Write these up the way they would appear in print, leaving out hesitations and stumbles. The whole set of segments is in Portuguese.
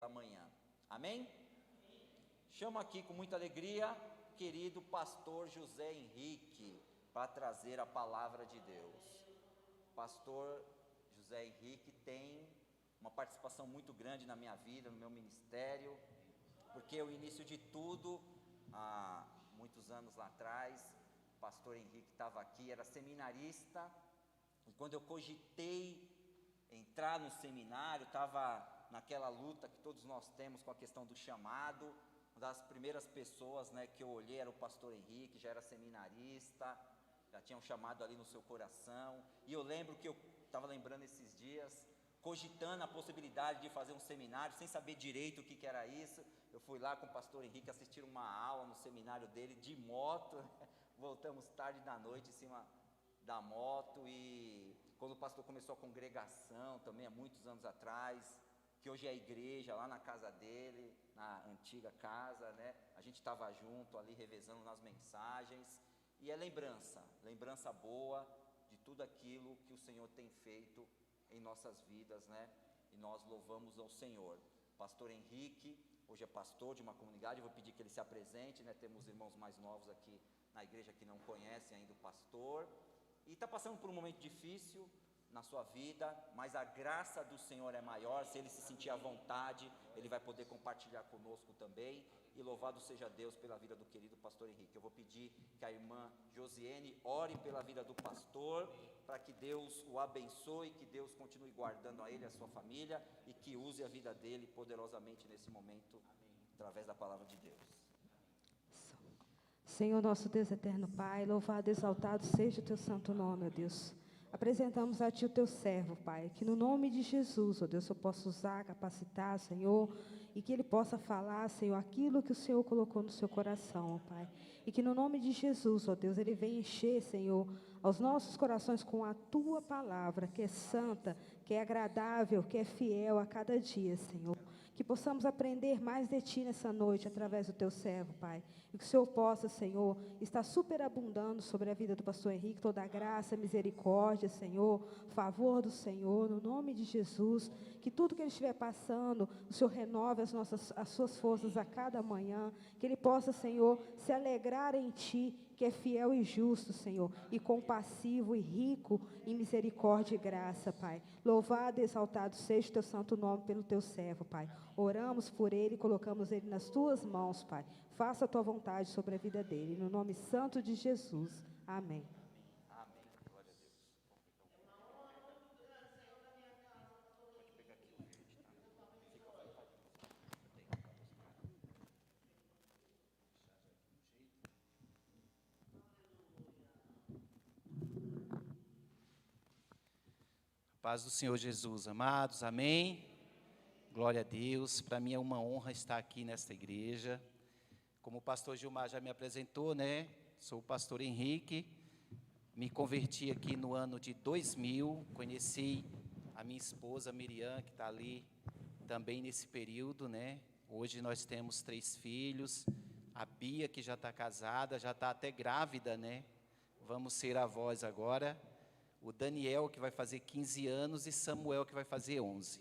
da manhã. Amém? Chamo aqui com muita alegria, querido pastor José Henrique, para trazer a palavra de Deus. Pastor José Henrique tem uma participação muito grande na minha vida, no meu ministério, porque o início de tudo, há muitos anos lá atrás, o pastor Henrique estava aqui, era seminarista, e quando eu cogitei entrar no seminário, estava naquela luta que todos nós temos com a questão do chamado. Uma das primeiras pessoas, que eu olhei era o pastor Henrique, já era seminarista, já tinha um chamado ali no seu coração, e eu lembro que eu estava lembrando esses dias, cogitando a possibilidade de fazer um seminário, sem saber direito o que era isso. Eu fui lá com o pastor Henrique assistir uma aula no seminário dele, de moto, voltamos tarde da noite em cima da moto, e quando o pastor começou a congregação, também há muitos anos atrás, que hoje é a igreja, lá na casa dele, na antiga casa, a gente estava junto ali, revezando nas mensagens, e é lembrança boa de tudo aquilo que o Senhor tem feito em nossas vidas, e nós louvamos ao Senhor. Pastor Henrique, hoje é pastor de uma comunidade, eu vou pedir que ele se apresente, temos irmãos mais novos aqui na igreja que não conhecem ainda o pastor, e está passando por um momento difícil na sua vida, mas a graça do Senhor é maior. Se ele se sentir à vontade, ele vai poder compartilhar conosco também, e louvado seja Deus pela vida do querido pastor Henrique. Eu vou pedir que a irmã Josiane ore pela vida do pastor, para que Deus o abençoe, que Deus continue guardando a ele e a sua família, e que use a vida dele poderosamente nesse momento, através da palavra de Deus. Senhor nosso Deus eterno Pai, louvado e exaltado seja o teu santo nome, ó Deus. Apresentamos a Ti o Teu servo, Pai, que no nome de Jesus, ó Deus, eu possa usar, capacitar, Senhor, e que ele possa falar, Senhor, aquilo que o Senhor colocou no seu coração, ó Pai. E que no nome de Jesus, ó Deus, ele venha encher, Senhor, aos nossos corações com a Tua palavra, que é santa, que é agradável, que é fiel a cada dia, Senhor. Que possamos aprender mais de Ti nessa noite, através do Teu servo, Pai. E que o Senhor possa, Senhor, estar superabundando sobre a vida do pastor Henrique, toda a graça, misericórdia, Senhor, favor do Senhor, no nome de Jesus. Que tudo que ele estiver passando, o Senhor renove as suas forças a cada manhã. Que ele possa, Senhor, se alegrar em Ti, que é fiel e justo, Senhor, e compassivo e rico em misericórdia e graça, Pai. Louvado e exaltado seja o Teu santo nome pelo Teu servo, Pai. Oramos por ele e colocamos ele nas Tuas mãos, Pai. Faça a Tua vontade sobre a vida dele, no nome santo de Jesus. Amém. Amém. Glória a Deus. Pode pegar aqui o verde, tá? Fica à vontade. Paz do Senhor Jesus, amados, amém? Glória a Deus, para mim é uma honra estar aqui nesta igreja. Como o pastor Gilmar já me apresentou, sou o pastor Henrique, me converti aqui no ano de 2000, conheci a minha esposa Miriam, que está ali também nesse período, Hoje nós temos 3 filhos, a Bia, que já está casada, já está até grávida, Vamos ser avós agora. O Daniel, que vai fazer 15 anos, e Samuel, que vai fazer 11.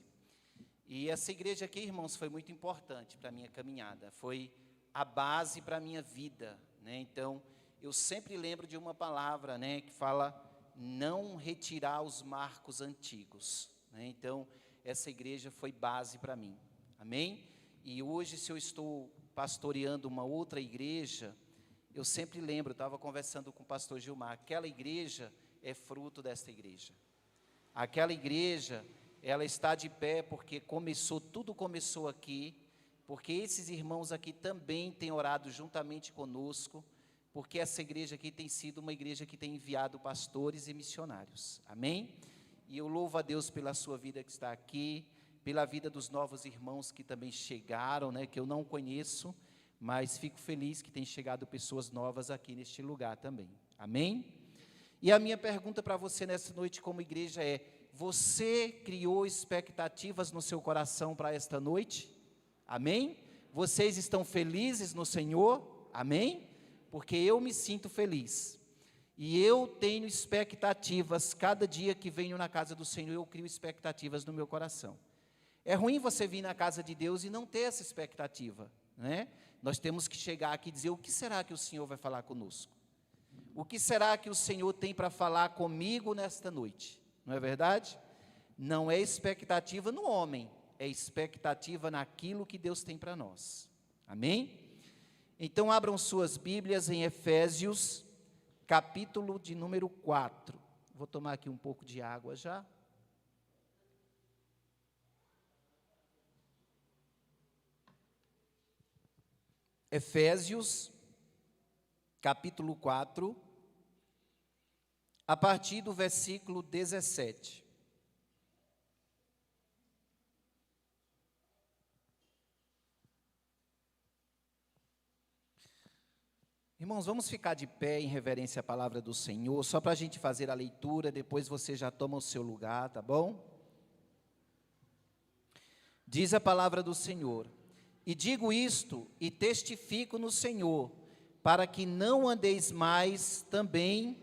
E essa igreja aqui, irmãos, foi muito importante para a minha caminhada, foi a base para a minha vida, Então, eu sempre lembro de uma palavra, que fala, não retirar os marcos antigos, Então, essa igreja foi base para mim, amém? E hoje, se eu estou pastoreando uma outra igreja, eu sempre lembro, eu estava conversando com o pastor Gilmar, aquela igreja é fruto desta igreja. Aquela igreja, ela está de pé porque tudo começou aqui, porque esses irmãos aqui também têm orado juntamente conosco, porque essa igreja aqui tem sido uma igreja que tem enviado pastores e missionários, amém? E eu louvo a Deus pela sua vida que está aqui, pela vida dos novos irmãos que também chegaram, que eu não conheço, mas fico feliz que tem chegado pessoas novas aqui neste lugar também, amém? E a minha pergunta para você nessa noite como igreja é, você criou expectativas no seu coração para esta noite? Amém? Vocês estão felizes no Senhor? Amém? Porque eu me sinto feliz. E eu tenho expectativas, cada dia que venho na casa do Senhor, eu crio expectativas no meu coração. É ruim você vir na casa de Deus e não ter essa expectativa, né? Nós temos que chegar aqui e dizer: o que será que o Senhor vai falar conosco? O que será que o Senhor tem para falar comigo nesta noite? Não é verdade? Não é expectativa no homem, é expectativa naquilo que Deus tem para nós. Amém? Então abram suas Bíblias em Efésios, capítulo de número 4. Vou tomar aqui um pouco de água já. Efésios, capítulo 4, a partir do versículo 17. Irmãos, vamos ficar de pé em reverência à palavra do Senhor, só para a gente fazer a leitura, depois você já toma o seu lugar, tá bom? Diz a palavra do Senhor: e digo isto e testifico no Senhor, para que não andeis mais também,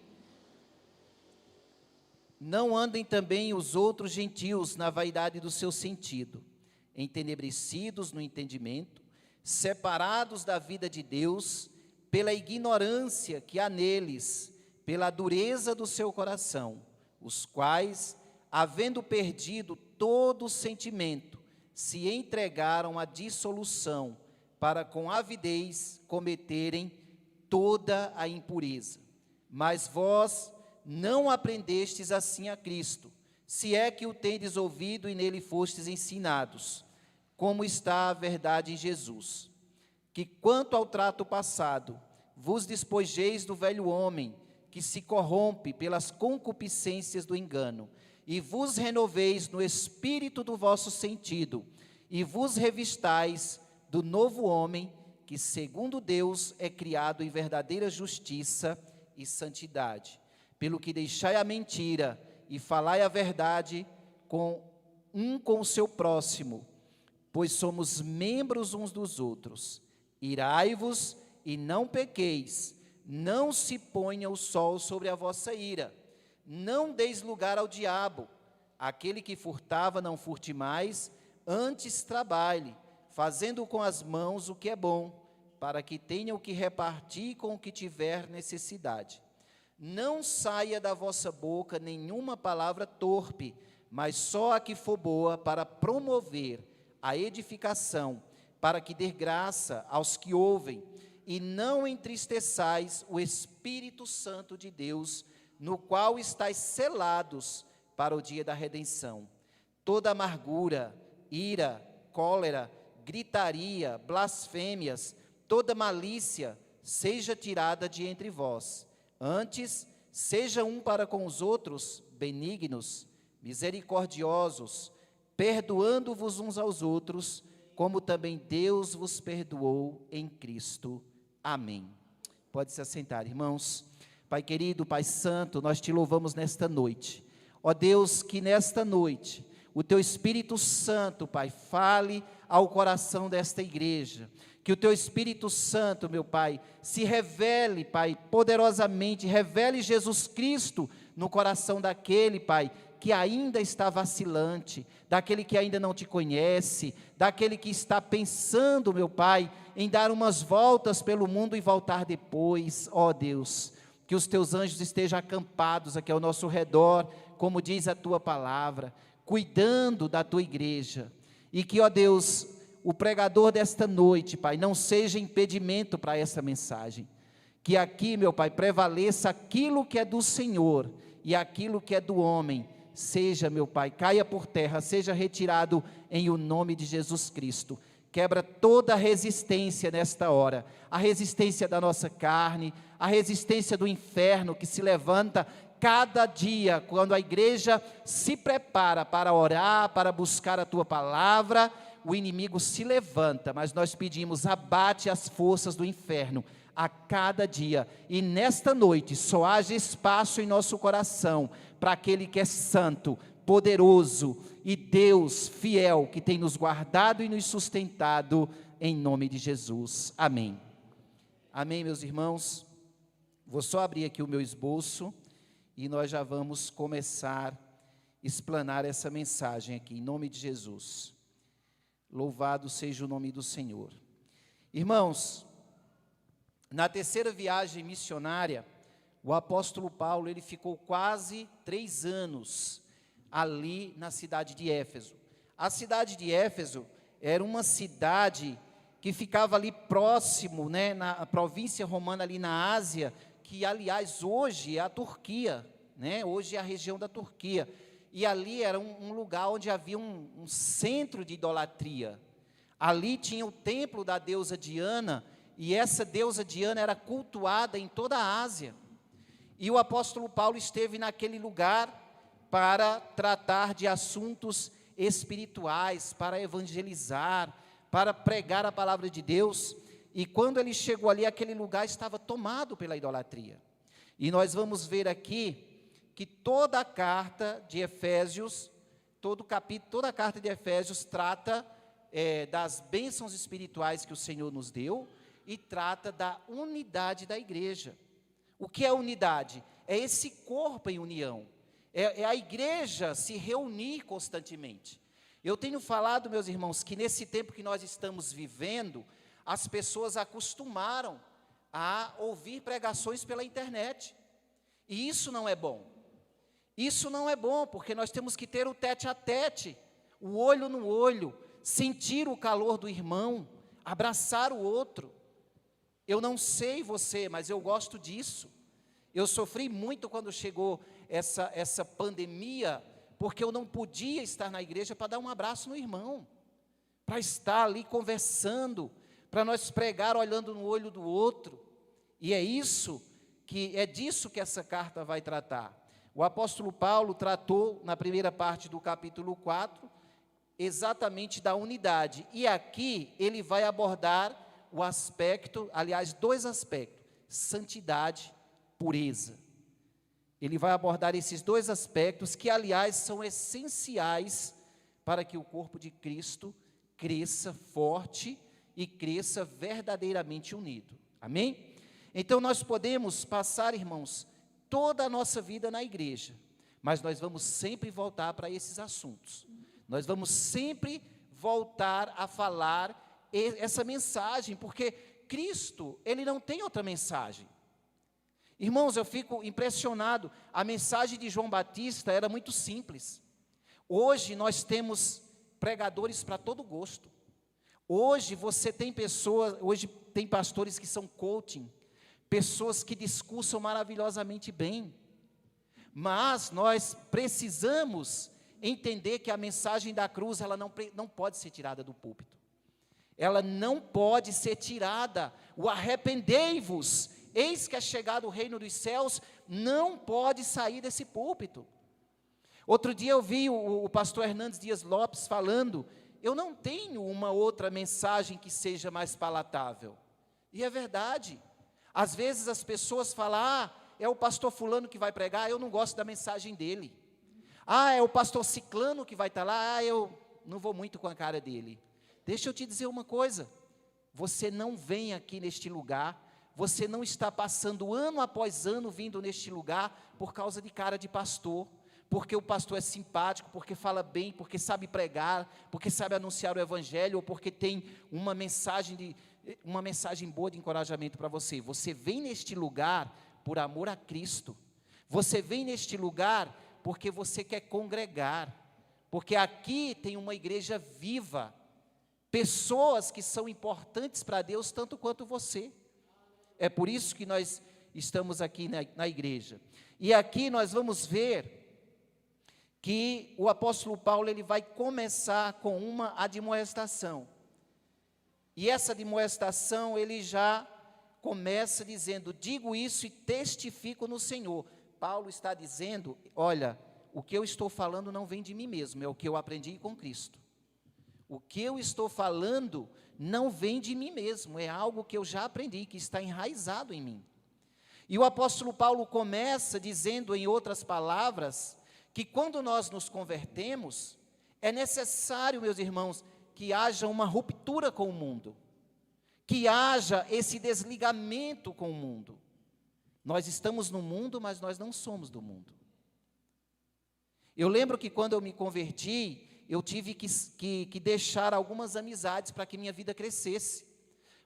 não andem também os outros gentios na vaidade do seu sentido, entenebrecidos no entendimento, separados da vida de Deus, pela ignorância que há neles, pela dureza do seu coração, os quais, havendo perdido todo o sentimento, se entregaram à dissolução, para com avidez cometerem toda a impureza. Mas vós não aprendestes assim a Cristo, se é que o tendes ouvido e nele fostes ensinados, como está a verdade em Jesus. Que quanto ao trato passado, vos despojeis do velho homem, que se corrompe pelas concupiscências do engano, e vos renoveis no espírito do vosso sentido, e vos revistais do novo homem, que segundo Deus é criado em verdadeira justiça e santidade. Pelo que deixai a mentira, e falai a verdade com o seu próximo, pois somos membros uns dos outros. Irai-vos e não pequeis, não se ponha o sol sobre a vossa ira, não deis lugar ao diabo. Aquele que furtava, não furte mais, antes trabalhe, fazendo com as mãos o que é bom, para que tenha o que repartir com o que tiver necessidade. Não saia da vossa boca nenhuma palavra torpe, mas só a que for boa para promover a edificação, para que dê graça aos que ouvem, e não entristeçais o Espírito Santo de Deus, no qual estáis selados para o dia da redenção. Toda amargura, ira, cólera, gritaria, blasfêmias, toda malícia, seja tirada de entre vós. Antes, seja um para com os outros benignos, misericordiosos, perdoando-vos uns aos outros, como também Deus vos perdoou em Cristo. Amém. Pode se assentar, irmãos. Pai querido, Pai santo, nós te louvamos nesta noite. Ó Deus, que nesta noite o teu Espírito Santo, Pai, fale ao coração desta igreja. Que o teu Espírito Santo, meu Pai, se revele, Pai, poderosamente, revele Jesus Cristo no coração daquele, Pai, que ainda está vacilante, daquele que ainda não te conhece, daquele que está pensando, meu Pai, em dar umas voltas pelo mundo e voltar depois. Ó Deus, que os teus anjos estejam acampados aqui ao nosso redor, como diz a tua palavra, cuidando da tua igreja, e que, ó Deus, o pregador desta noite, Pai, não seja impedimento para essa mensagem, que aqui, meu Pai, prevaleça aquilo que é do Senhor, e aquilo que é do homem, seja, meu Pai, caia por terra, seja retirado em o nome de Jesus Cristo. Quebra toda a resistência nesta hora, a resistência da nossa carne, a resistência do inferno que se levanta cada dia, quando a igreja se prepara para orar, para buscar a tua palavra, o inimigo se levanta, mas nós pedimos, abate as forças do inferno a cada dia, e nesta noite só haja espaço em nosso coração para aquele que é santo, poderoso e Deus fiel, que tem nos guardado e nos sustentado, em nome de Jesus, amém. Amém, meus irmãos. Vou só abrir aqui o meu esboço, e nós já vamos começar a explanar essa mensagem aqui, em nome de Jesus. Louvado seja o nome do Senhor. Irmãos, na terceira viagem missionária, o apóstolo Paulo, ele ficou quase 3 anos ali na cidade de Éfeso. A cidade de Éfeso era uma cidade que ficava ali próximo, né, na província romana ali na Ásia, que aliás hoje é a Turquia, né, hoje é a região da Turquia. E ali era um lugar onde havia um centro de idolatria. Ali tinha o templo da deusa Diana, e essa deusa Diana era cultuada em toda a Ásia. E o apóstolo Paulo esteve naquele lugar para tratar de assuntos espirituais, para evangelizar, para pregar a palavra de Deus. E quando ele chegou ali, aquele lugar estava tomado pela idolatria. E nós vamos ver aqui que toda a carta de Efésios, toda a carta de Efésios trata das bênçãos espirituais que o Senhor nos deu e trata da unidade da igreja. O que é unidade? É esse corpo em união. É a igreja se reunir constantemente. Eu tenho falado, meus irmãos, que nesse tempo que nós estamos vivendo, as pessoas acostumaram a ouvir pregações pela internet. E isso não é bom. Isso não é bom, porque nós temos que ter o tete a tete, o olho no olho, sentir o calor do irmão, abraçar o outro. Eu não sei você, mas eu gosto disso. Eu sofri muito quando chegou essa pandemia, porque eu não podia estar na igreja para dar um abraço no irmão, para estar ali conversando, para nós pregar olhando no olho do outro. E é disso que essa carta vai tratar. O apóstolo Paulo tratou, na primeira parte do capítulo 4, exatamente da unidade. E aqui ele vai abordar o aspecto, aliás, 2 aspectos: santidade, pureza. Ele vai abordar esses 2 aspectos que, aliás, são essenciais para que o corpo de Cristo cresça forte e cresça verdadeiramente unido. Amém? Então, nós podemos passar, irmãos, toda a nossa vida na igreja, mas nós vamos sempre voltar para esses assuntos. Nós vamos sempre voltar a falar essa mensagem, porque Cristo, Ele não tem outra mensagem. Irmãos, eu fico impressionado, a mensagem de João Batista era muito simples. Hoje nós temos pregadores para todo gosto. Hoje tem pastores que são coaching, pessoas que discursam maravilhosamente bem. Mas nós precisamos entender que a mensagem da cruz, ela não pode ser tirada do púlpito. Ela não pode ser tirada. O arrependei-vos, eis que é chegado o reino dos céus, não pode sair desse púlpito. Outro dia eu vi o pastor Hernandes Dias Lopes falando, eu não tenho uma outra mensagem que seja mais palatável. E é verdade. Às vezes as pessoas falam, é o pastor fulano que vai pregar, eu não gosto da mensagem dele. É o pastor ciclano que vai estar lá, eu não vou muito com a cara dele. Deixa eu te dizer uma coisa, você não vem aqui neste lugar, você não está passando ano após ano vindo neste lugar por causa de cara de pastor, porque o pastor é simpático, porque fala bem, porque sabe pregar, porque sabe anunciar o evangelho, ou porque tem uma mensagem boa de encorajamento para você. Você vem neste lugar por amor a Cristo, você vem neste lugar porque você quer congregar, porque aqui tem uma igreja viva, pessoas que são importantes para Deus tanto quanto você. É por isso que nós estamos aqui na igreja. E aqui nós vamos ver que o apóstolo Paulo ele vai começar com uma admoestação. E essa admoestação ele já começa dizendo, digo isso e testifico no Senhor. Paulo está dizendo, olha, o que eu estou falando não vem de mim mesmo, é o que eu aprendi com Cristo. O que eu estou falando não vem de mim mesmo, é algo que eu já aprendi, que está enraizado em mim. E o apóstolo Paulo começa dizendo, em outras palavras, que quando nós nos convertemos, é necessário, meus irmãos, que haja uma ruptura com o mundo, que haja esse desligamento com o mundo. Nós estamos no mundo, mas nós não somos do mundo. Eu lembro que quando eu me converti, eu tive que deixar algumas amizades para que minha vida crescesse.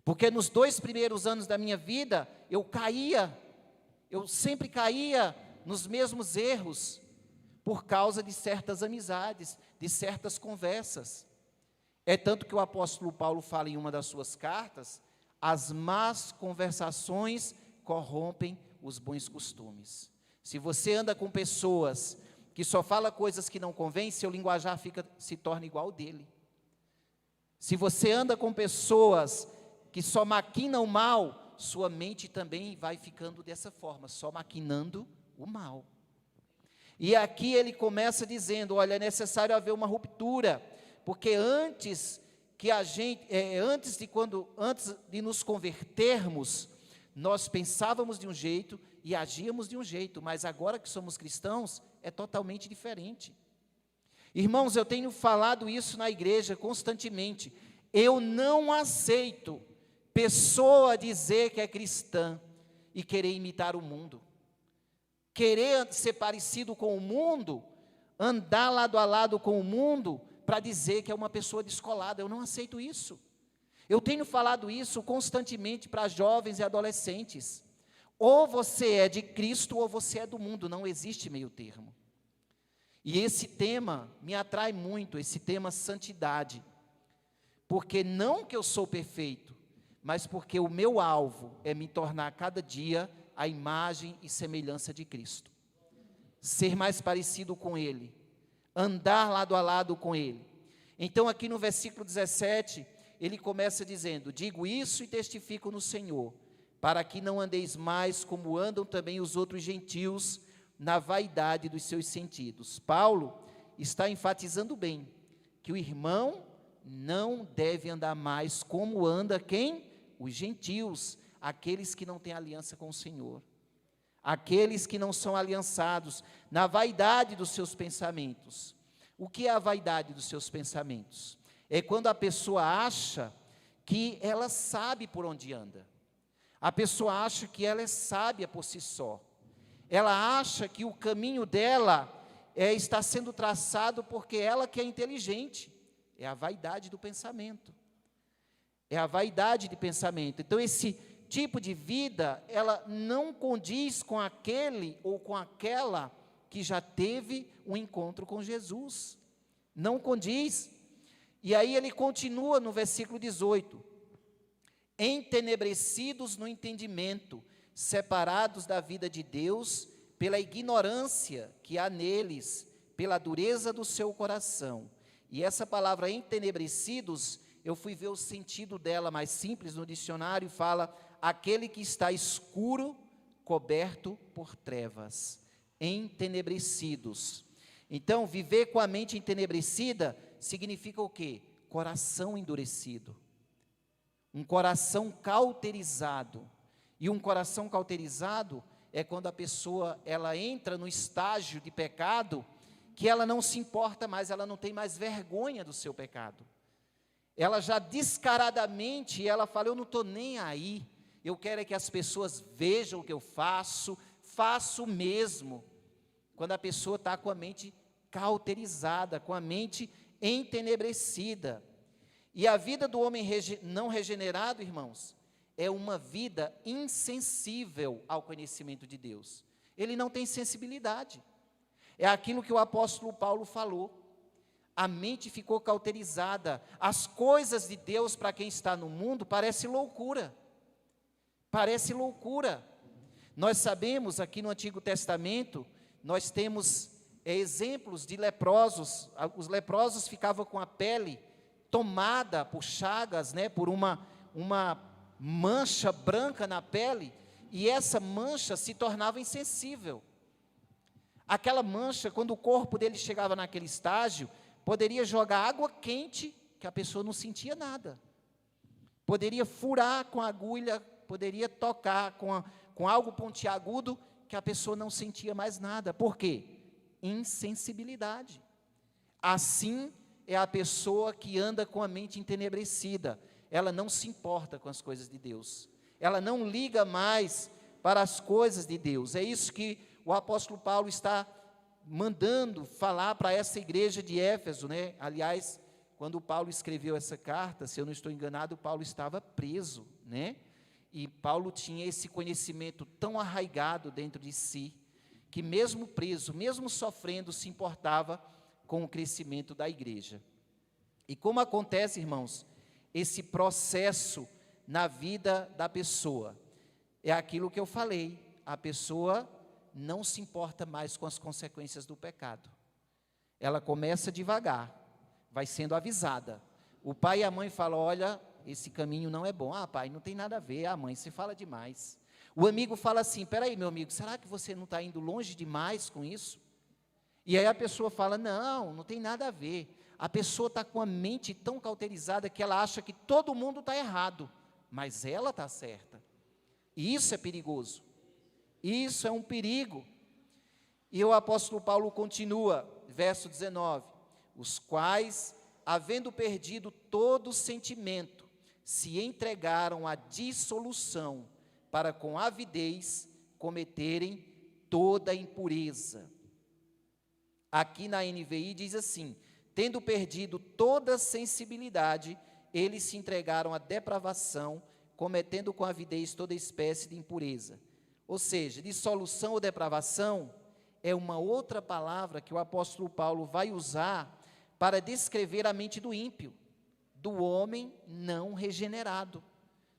Porque nos 2 primeiros anos da minha vida, eu sempre caía nos mesmos erros, por causa de certas amizades, de certas conversas. É tanto que o apóstolo Paulo fala em uma das suas cartas, as más conversações corrompem os bons costumes. Se você anda com pessoas que só falam coisas que não convêm, seu linguajar se torna igual ao dele. Se você anda com pessoas que só maquinam o mal, sua mente também vai ficando dessa forma, só maquinando o mal. E aqui ele começa dizendo, olha, é necessário haver uma ruptura, porque antes de nos convertermos, nós pensávamos de um jeito e agíamos de um jeito, mas agora que somos cristãos, é totalmente diferente. Irmãos, eu tenho falado isso na igreja constantemente, eu não aceito pessoa dizer que é cristã e querer imitar o mundo, querer ser parecido com o mundo, andar lado a lado com o mundo, para dizer que é uma pessoa descolada. Eu não aceito isso. Eu tenho falado isso constantemente para jovens e adolescentes. Ou você é de Cristo ou você é do mundo, não existe meio termo. E esse tema me atrai muito, esse tema santidade, porque não que eu sou perfeito, mas porque o meu alvo é me tornar cada dia a imagem e semelhança de Cristo, ser mais parecido com Ele, andar lado a lado com Ele. Então aqui no versículo 17, ele começa dizendo, digo isso e testifico no Senhor, para que não andeis mais como andam também os outros gentios, na vaidade dos seus sentidos. Paulo está enfatizando bem, que o irmão não deve andar mais como anda quem? Os gentios, aqueles que não têm aliança com o Senhor, aqueles que não são aliançados, na vaidade dos seus pensamentos. O que é a vaidade dos seus pensamentos? É quando a pessoa acha que ela sabe por onde anda, a pessoa acha que ela é sábia por si só, ela acha que o caminho dela está sendo traçado porque ela que é inteligente, é a vaidade do pensamento, é a vaidade de pensamento. Então esse tipo de vida, ela não condiz com aquele ou com aquela que já teve um encontro com Jesus, não condiz. E aí ele continua no versículo 18, entenebrecidos no entendimento, separados da vida de Deus, pela ignorância que há neles, pela dureza do seu coração. E essa palavra entenebrecidos, eu fui ver o sentido dela mais simples no dicionário, fala, aquele que está escuro, coberto por trevas, entenebrecidos. Então, viver com a mente entenebrecida, significa o quê? Coração endurecido, um coração cauterizado, e um coração cauterizado é quando a pessoa, ela entra no estágio de pecado, que ela não se importa mais, ela não tem mais vergonha do seu pecado, ela já descaradamente, ela fala, eu não estou nem aí, eu quero é que as pessoas vejam o que eu faço mesmo, quando a pessoa está com a mente cauterizada, com a mente entenebrecida. E a vida do homem não regenerado, irmãos, é uma vida insensível ao conhecimento de Deus. Ele não tem sensibilidade. É aquilo que o apóstolo Paulo falou. A mente ficou cauterizada. As coisas de Deus para quem está no mundo parece loucura. Parece loucura. Nós sabemos aqui no Antigo Testamento, nós temos exemplos de leprosos. Os leprosos ficavam com a pele tomada por chagas, por uma mancha branca na pele, e essa mancha se tornava insensível. Aquela mancha, quando o corpo dele chegava naquele estágio, poderia jogar água quente, que a pessoa não sentia nada. Poderia furar com a agulha, poderia tocar com algo pontiagudo, que a pessoa não sentia mais nada. Por quê? Insensibilidade. Assim é a pessoa que anda com a mente entenebrecida. Ela não se importa com as coisas de Deus. Ela não liga mais para as coisas de Deus. É isso que o apóstolo Paulo está mandando falar para essa igreja de Éfeso, né? Aliás, quando Paulo escreveu essa carta, se eu não estou enganado, Paulo estava preso, né? E Paulo tinha esse conhecimento tão arraigado dentro de si, que mesmo preso, mesmo sofrendo, se importava com o crescimento da igreja. E como acontece, irmãos, esse processo na vida da pessoa? É aquilo que eu falei, a pessoa não se importa mais com as consequências do pecado. Ela começa devagar, vai sendo avisada. O pai e a mãe falam, olha, esse caminho não é bom. Ah, pai, não tem nada a ver. Ah, mãe, você fala demais. O amigo fala assim, peraí, meu amigo, será que você não está indo longe demais com isso? E aí a pessoa fala, não, não tem nada a ver. A pessoa está com a mente tão cauterizada que ela acha que todo mundo está errado, mas ela está certa. E isso é perigoso. Isso é um perigo. E o apóstolo Paulo continua, verso 19, os quais, havendo perdido todo sentimento, se entregaram à dissolução, para com avidez cometerem toda impureza. Aqui na NVI diz assim, tendo perdido toda sensibilidade, eles se entregaram à depravação, cometendo com avidez toda espécie de impureza. Ou seja, dissolução ou depravação é uma outra palavra que o apóstolo Paulo vai usar para descrever a mente do ímpio, do homem não regenerado,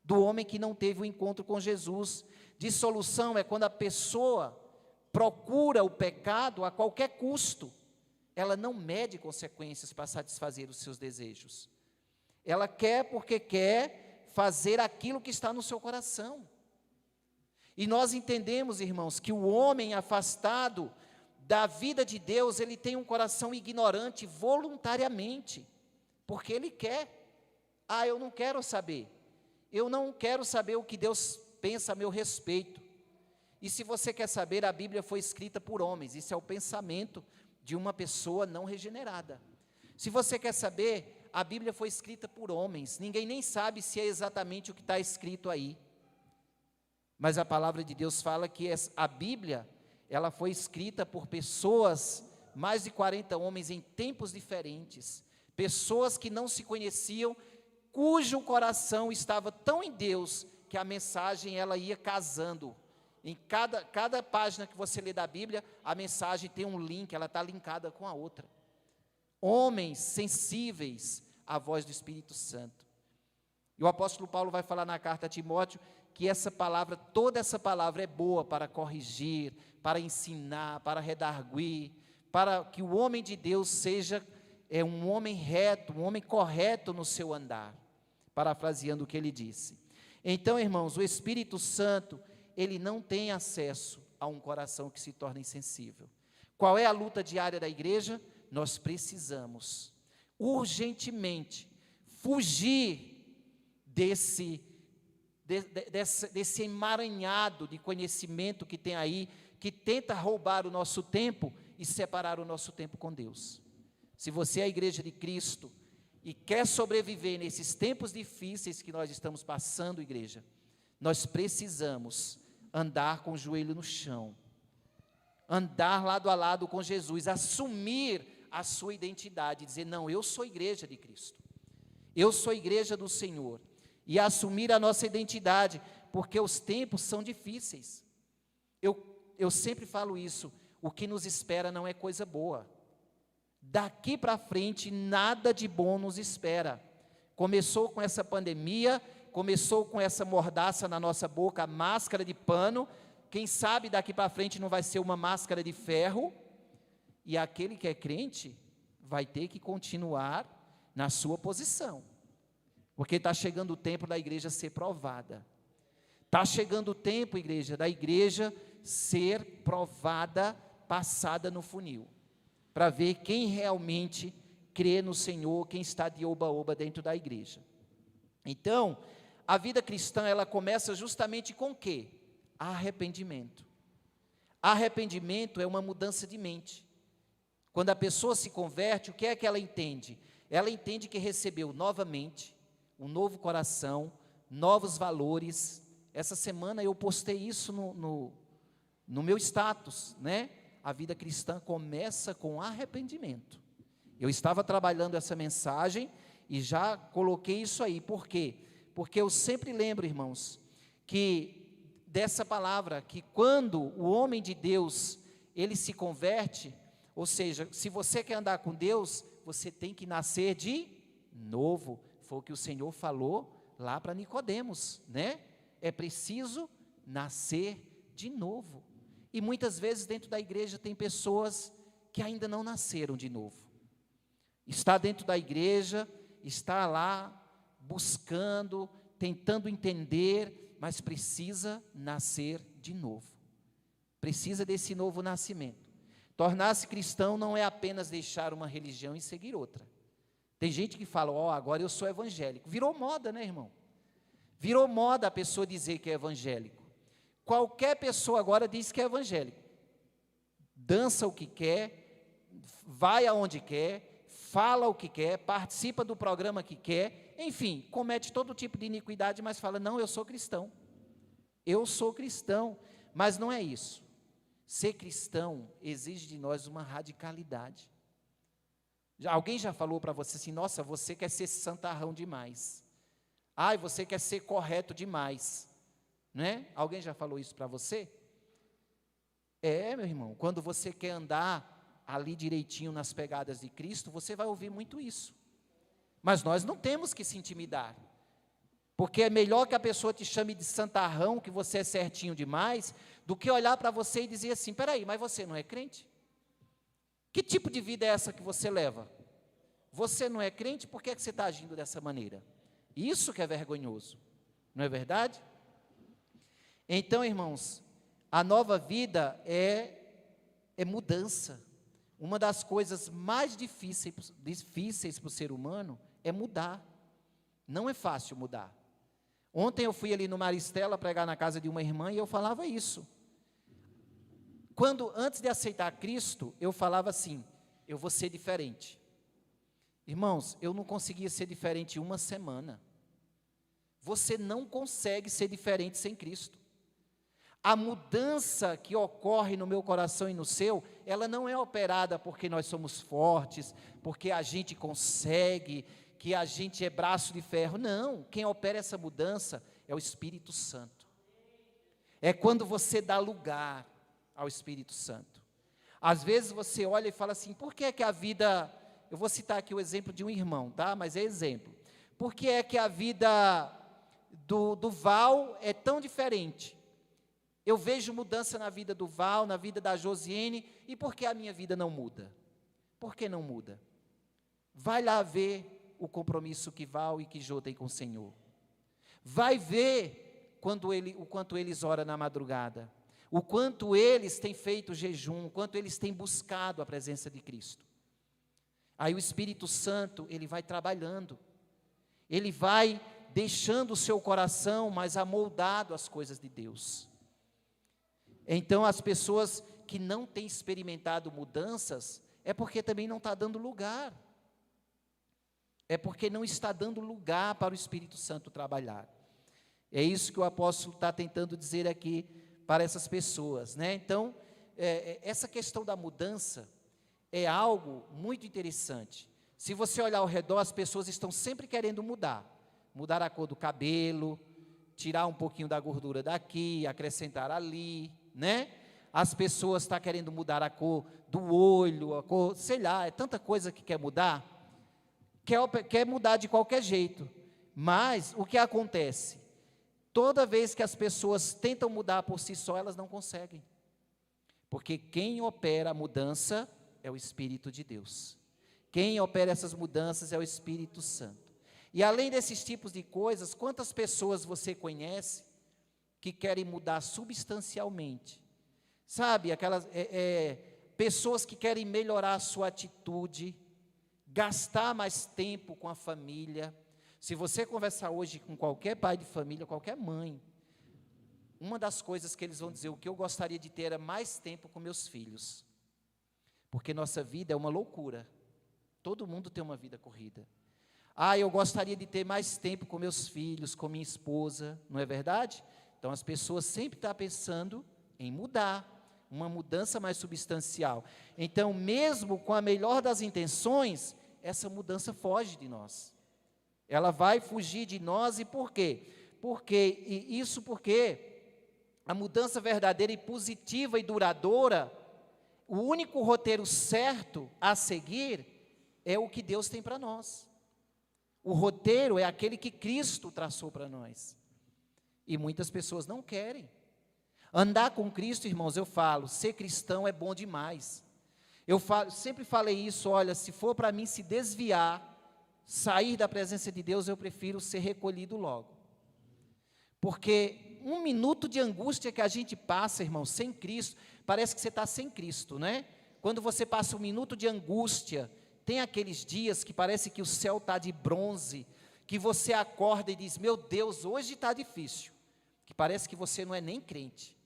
do homem que não teve o encontro com Jesus. Dissolução é quando a pessoa procura o pecado a qualquer custo. Ela não mede consequências para satisfazer os seus desejos. Ela quer porque quer fazer aquilo que está no seu coração. E nós entendemos, irmãos, que o homem afastado da vida de Deus, ele tem um coração ignorante voluntariamente, porque ele quer. Ah, eu não quero saber. Eu não quero saber o que Deus pensa a meu respeito. E se você quer saber, a Bíblia foi escrita por homens. Isso é o pensamento de uma pessoa não regenerada. Se você quer saber, a Bíblia foi escrita por homens. Ninguém nem sabe se é exatamente o que está escrito aí. Mas a palavra de Deus fala que a Bíblia, ela foi escrita por pessoas, mais de 40 homens em tempos diferentes, pessoas que não se conheciam, cujo coração estava tão em Deus, que a mensagem ela ia casando. Em cada página que você lê da Bíblia, a mensagem tem um link, ela está linkada com a outra. Homens sensíveis à voz do Espírito Santo. E o apóstolo Paulo vai falar na carta a Timóteo, que essa palavra, toda essa palavra é boa para corrigir, para ensinar, para redarguir, para que o homem de Deus seja um homem reto, um homem correto no seu andar, parafraseando o que ele disse. Então, irmãos, o Espírito Santo, ele não tem acesso a um coração que se torna insensível. Qual é a luta diária da igreja? Nós precisamos, urgentemente, fugir desse emaranhado de conhecimento que tem aí, que tenta roubar o nosso tempo e separar o nosso tempo com Deus. Se você é a igreja de Cristo e quer sobreviver nesses tempos difíceis que nós estamos passando, igreja, nós precisamos andar com o joelho no chão, andar lado a lado com Jesus, assumir a sua identidade, dizer, não, eu sou igreja de Cristo, eu sou igreja do Senhor, e assumir a nossa identidade, porque os tempos são difíceis. Eu sempre falo isso, o que nos espera não é coisa boa. Daqui para frente, nada de bom nos espera. Começou com essa pandemia, começou com essa mordaça na nossa boca, a máscara de pano, quem sabe daqui para frente não vai ser uma máscara de ferro, e aquele que é crente vai ter que continuar na sua posição. Porque está chegando o tempo da igreja ser provada. Está chegando o tempo, igreja, da igreja ser provada, passada no funil, para ver quem realmente crê no Senhor, quem está de oba-oba dentro da igreja. Então, a vida cristã, ela começa justamente com o quê? Arrependimento. Arrependimento é uma mudança de mente. Quando a pessoa se converte, o que é que ela entende? Ela entende que recebeu novamente um novo coração, novos valores. Essa semana eu postei isso no meu status, né? A vida cristã começa com arrependimento. Eu estava trabalhando essa mensagem e já coloquei isso aí. Por quê? Porque eu sempre lembro, irmãos, que dessa palavra, que quando o homem de Deus, ele se converte, ou seja, se você quer andar com Deus, você tem que nascer de novo. Foi o que o Senhor falou lá para Nicodemos, né? É preciso nascer de novo. E muitas vezes dentro da igreja tem pessoas que ainda não nasceram de novo. Está dentro da igreja, está lá buscando, tentando entender, mas precisa nascer de novo. Precisa desse novo nascimento. Tornar-se cristão não é apenas deixar uma religião e seguir outra. Tem gente que fala, agora eu sou evangélico. Virou moda, né, irmão? Virou moda a pessoa dizer que é evangélico. Qualquer pessoa agora diz que é evangélico. Dança o que quer, vai aonde quer, fala o que quer, participa do programa que quer, enfim, comete todo tipo de iniquidade, mas fala, não, eu sou cristão. Eu sou cristão, mas não é isso. Ser cristão exige de nós uma radicalidade. Alguém já falou para você assim, nossa, você quer ser santarrão demais. Ai, você quer ser correto demais. Né? Alguém já falou isso para você? Meu irmão, quando você quer andar ali direitinho nas pegadas de Cristo, você vai ouvir muito isso. Mas nós não temos que se intimidar. Porque é melhor que a pessoa te chame de santarrão, que você é certinho demais, do que olhar para você e dizer assim, peraí, mas você não é crente? Que tipo de vida é essa que você leva? Você não é crente, por que é que você está agindo dessa maneira? Isso que é vergonhoso, não é verdade? Então, irmãos, a nova vida é mudança. Uma das coisas mais difíceis para o ser humano é mudar. Não é fácil mudar. Ontem eu fui ali no Maristela pregar na casa de uma irmã e eu falava isso. Antes de aceitar Cristo, eu falava assim, eu vou ser diferente. Irmãos, eu não conseguia ser diferente uma semana. Você não consegue ser diferente sem Cristo. A mudança que ocorre no meu coração e no seu, ela não é operada porque nós somos fortes, porque a gente consegue, que a gente é braço de ferro. Não, quem opera essa mudança é o Espírito Santo. É quando você dá lugar ao Espírito Santo. Às vezes você olha e fala assim, por que é que a vida... Eu vou citar aqui o exemplo de um irmão, tá? Mas é exemplo. Por que é que a vida do Val é tão diferente? Eu vejo mudança na vida do Val, na vida da Josiane, e por que a minha vida não muda? Por que não muda? Vai lá ver o compromisso que Val e que Jô têm com o Senhor. Vai ver o quanto eles oram na madrugada, o quanto eles têm feito jejum, o quanto eles têm buscado a presença de Cristo. Aí o Espírito Santo, ele vai trabalhando, ele vai deixando o seu coração mais amoldado às coisas de Deus. Então, as pessoas que não têm experimentado mudanças, é porque também não está dando lugar. É porque não está dando lugar para o Espírito Santo trabalhar. É isso que o apóstolo está tentando dizer aqui para essas pessoas, né? Então, essa questão da mudança é algo muito interessante. Se você olhar ao redor, as pessoas estão sempre querendo mudar a cor do cabelo, tirar um pouquinho da gordura daqui, acrescentar ali, né? As pessoas estão querendo mudar a cor do olho, a cor, sei lá, é tanta coisa que quer mudar, quer mudar de qualquer jeito. Mas o que acontece? Toda vez que as pessoas tentam mudar por si só, elas não conseguem. Porque quem opera a mudança é o Espírito de Deus. Quem opera essas mudanças é o Espírito Santo. E além desses tipos de coisas, quantas pessoas você conhece que querem mudar substancialmente? Sabe, aquelas pessoas que querem melhorar a sua atitude, gastar mais tempo com a família. Se você conversar hoje com qualquer pai de família, qualquer mãe, uma das coisas que eles vão dizer, o que eu gostaria de ter era mais tempo com meus filhos. Porque nossa vida é uma loucura. Todo mundo tem uma vida corrida. Eu gostaria de ter mais tempo com meus filhos, com minha esposa, não é verdade? Então as pessoas sempre estão pensando em mudar uma mudança mais substancial. Então, mesmo com a melhor das intenções, essa mudança foge de nós. Ela vai fugir de nós, e por quê? Porque a mudança verdadeira e positiva e duradoura, o único roteiro certo a seguir é o que Deus tem para nós. O roteiro é aquele que Cristo traçou para nós. E muitas pessoas não querem. Andar com Cristo, irmãos, eu falo, ser cristão é bom demais. Sempre falei isso, olha, se for para mim se desviar, sair da presença de Deus, eu prefiro ser recolhido logo. Porque um minuto de angústia que a gente passa, irmão, sem Cristo, parece que você está sem Cristo, né? Quando você passa um minuto de angústia, tem aqueles dias que parece que o céu está de bronze, que você acorda e diz, meu Deus, hoje está difícil, que parece que você não é nem crente.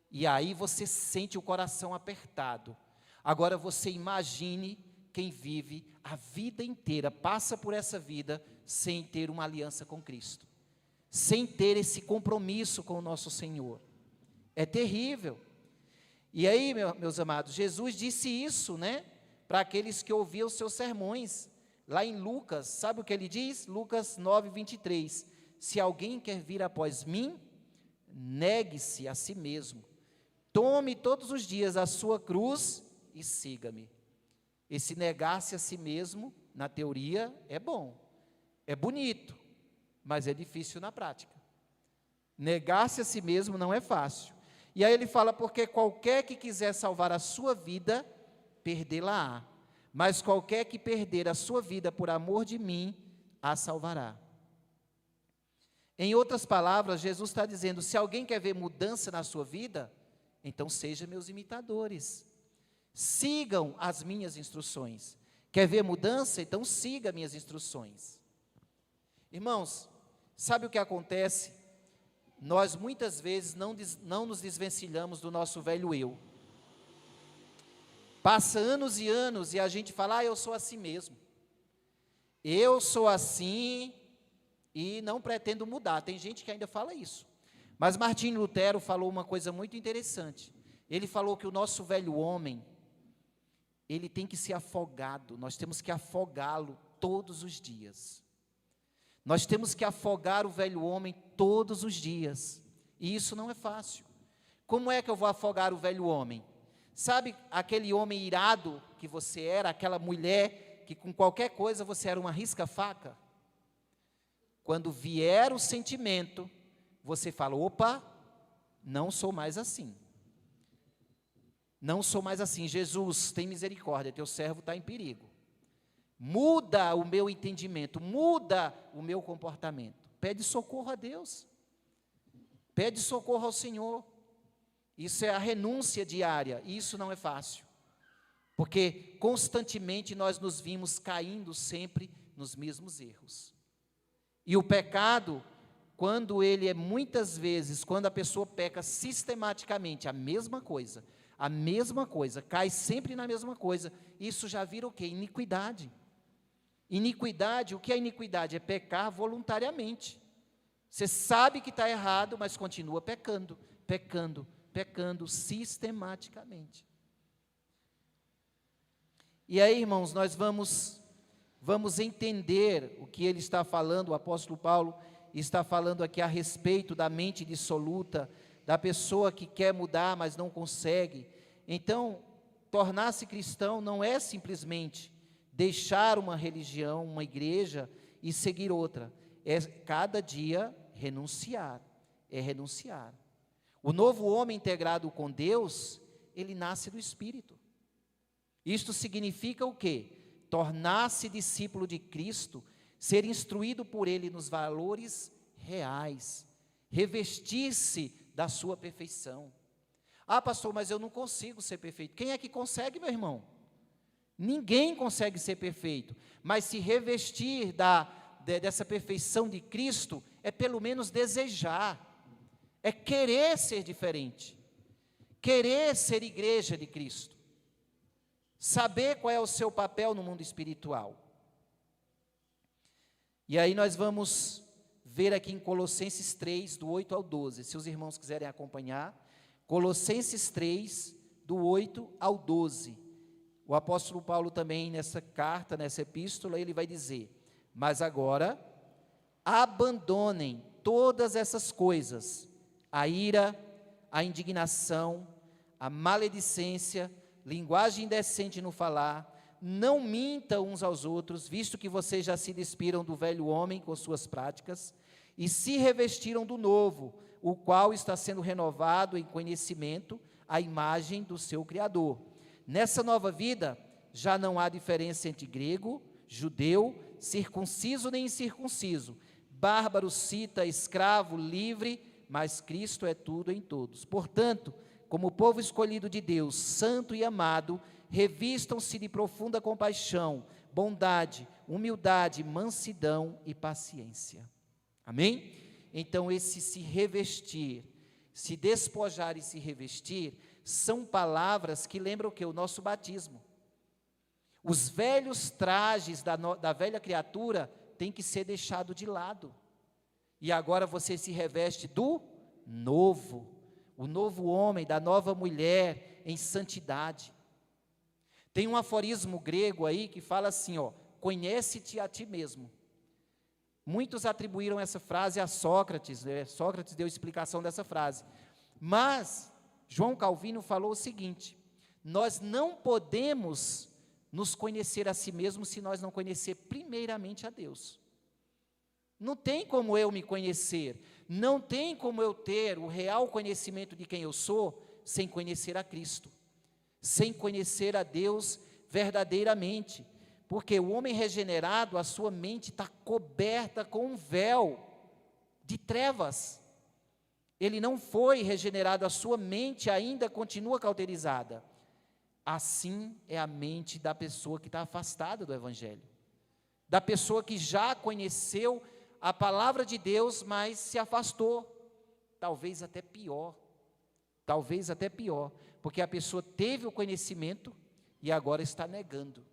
E aí você sente o coração apertado. Agora você imagine quem vive a vida inteira, passa por essa vida sem ter uma aliança com Cristo, sem ter esse compromisso com o nosso Senhor. É terrível. E aí, meus amados, Jesus disse isso, né, para aqueles que ouviam os seus sermões, lá em Lucas, sabe o que ele diz? Lucas 9, 23, se alguém quer vir após mim, negue-se a si mesmo, tome todos os dias a sua cruz e siga-me. Esse negar-se a si mesmo, na teoria, é bom, é bonito, mas é difícil na prática. Negar-se a si mesmo não é fácil. E aí ele fala, porque qualquer que quiser salvar a sua vida, perdê-la-á. Mas qualquer que perder a sua vida por amor de mim, a salvará. Em outras palavras, Jesus está dizendo, se alguém quer ver mudança na sua vida, então sejam meus imitadores. Sigam as minhas instruções. Quer ver mudança? Então siga minhas instruções. Irmãos, sabe o que acontece? Nós muitas vezes não nos desvencilhamos do nosso velho eu. Passa anos e anos e a gente fala, eu sou assim mesmo. Eu sou assim e não pretendo mudar. Tem gente que ainda fala isso. Mas Martinho Lutero falou uma coisa muito interessante. Ele falou que o nosso velho homem, ele tem que ser afogado, nós temos que afogá-lo todos os dias. Nós temos que afogar o velho homem todos os dias, e isso não é fácil. Como é que eu vou afogar o velho homem? Sabe aquele homem irado que você era, aquela mulher que com qualquer coisa você era uma risca-faca? Quando vier o sentimento, você fala, opa, não sou mais assim. Não sou mais assim, Jesus, tem misericórdia, teu servo está em perigo. Muda o meu entendimento, muda o meu comportamento. Pede socorro a Deus. Pede socorro ao Senhor. Isso é a renúncia diária, e isso não é fácil. Porque constantemente nós nos vimos caindo sempre nos mesmos erros. E o pecado, quando ele é muitas vezes, quando a pessoa peca sistematicamente, a mesma coisa, cai sempre na mesma coisa, isso já vira o quê? Iniquidade. Iniquidade, o que é iniquidade? É pecar voluntariamente. Você sabe que está errado, mas continua pecando sistematicamente. E aí, irmãos, nós vamos entender o que ele está falando, o apóstolo Paulo está falando aqui a respeito da mente dissoluta, da pessoa que quer mudar, mas não consegue. Então, tornar-se cristão não é simplesmente deixar uma religião, uma igreja e seguir outra. É cada dia renunciar, é renunciar. O novo homem integrado com Deus, ele nasce do Espírito. Isto significa o quê? Tornar-se discípulo de Cristo, ser instruído por Ele nos valores reais, revestir-se da sua perfeição. Ah, pastor, mas eu não consigo ser perfeito. Quem é que consegue, meu irmão? Ninguém consegue ser perfeito, mas se revestir dessa perfeição de Cristo, é pelo menos desejar, é querer ser diferente, querer ser igreja de Cristo, saber qual é o seu papel no mundo espiritual. E aí nós vamos ver aqui em Colossenses 3, do 8 ao 12, se os irmãos quiserem acompanhar. Colossenses 3, do 8 ao 12. O apóstolo Paulo também, nessa carta, nessa epístola, ele vai dizer: mas agora, abandonem todas essas coisas, a ira, a indignação, a maledicência, linguagem indecente no falar, não mintam uns aos outros, visto que vocês já se despiram do velho homem com suas práticas, e se revestiram do novo, o qual está sendo renovado em conhecimento, à imagem do seu Criador. Nessa nova vida, já não há diferença entre grego, judeu, circunciso nem incircunciso, bárbaro, cita, escravo, livre, mas Cristo é tudo em todos. Portanto, como povo escolhido de Deus, santo e amado, revistam-se de profunda compaixão, bondade, humildade, mansidão e paciência. Amém? Então, esse se revestir, se despojar e se revestir, são palavras que lembram o quê? O nosso batismo. Os velhos trajes da velha criatura têm que ser deixados de lado. E agora você se reveste do novo, o novo homem, da nova mulher em santidade. Tem um aforismo grego aí que fala assim, ó: conhece-te a ti mesmo. Muitos atribuíram essa frase a Sócrates, né? Sócrates deu explicação dessa frase. Mas João Calvino falou o seguinte: nós não podemos nos conhecer a si mesmos se nós não conhecer primeiramente a Deus. Não tem como eu me conhecer, não tem como eu ter o real conhecimento de quem eu sou sem conhecer a Cristo, sem conhecer a Deus verdadeiramente, porque o homem regenerado, a sua mente está coberta com um véu de trevas. Ele não foi regenerado, a sua mente ainda continua cauterizada. Assim é a mente da pessoa que está afastada do Evangelho, da pessoa que já conheceu a palavra de Deus, mas se afastou. Talvez até pior, porque a pessoa teve o conhecimento e agora está negando.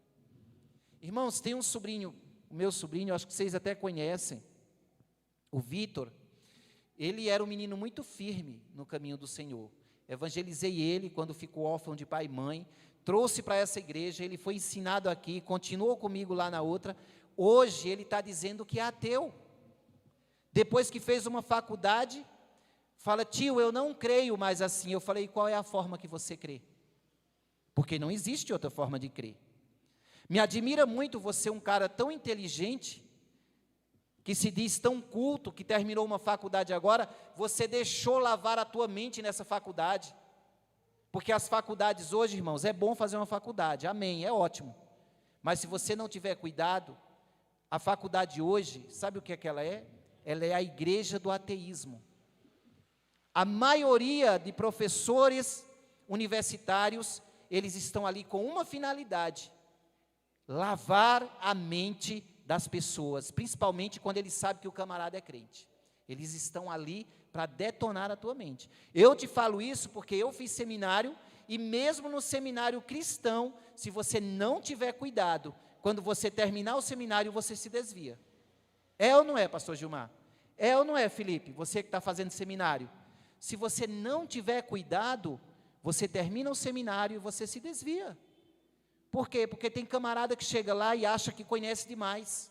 Irmãos, tem um sobrinho, o meu sobrinho, acho que vocês até conhecem, o Vitor. Ele era um menino muito firme no caminho do Senhor. Evangelizei ele quando ficou órfão de pai e mãe, trouxe para essa igreja, ele foi ensinado aqui, continuou comigo lá na outra. Hoje ele está dizendo que é ateu. Depois que fez uma faculdade, fala: tio, eu não creio mais assim. Eu falei: qual é a forma que você crê? Porque não existe outra forma de crer. Me admira muito você, um cara tão inteligente, que se diz tão culto, que terminou uma faculdade agora, você deixou lavar a tua mente nessa faculdade. Porque as faculdades hoje, irmãos, é bom fazer uma faculdade, amém, é ótimo. Mas se você não tiver cuidado, a faculdade hoje, sabe o que é que ela é? Ela é a igreja do ateísmo. A maioria de professores universitários, eles estão ali com uma finalidade: lavar a mente das pessoas, principalmente quando eles sabem que o camarada é crente. Eles estão ali para detonar a tua mente. Eu te falo isso porque eu fiz seminário, e mesmo no seminário cristão, se você não tiver cuidado, quando você terminar o seminário, você se desvia. É ou não é, pastor Gilmar? É ou não é, Felipe? Você que está fazendo seminário. Se você não tiver cuidado, você termina o seminário e você se desvia. Por quê? Porque tem camarada que chega lá e acha que conhece demais,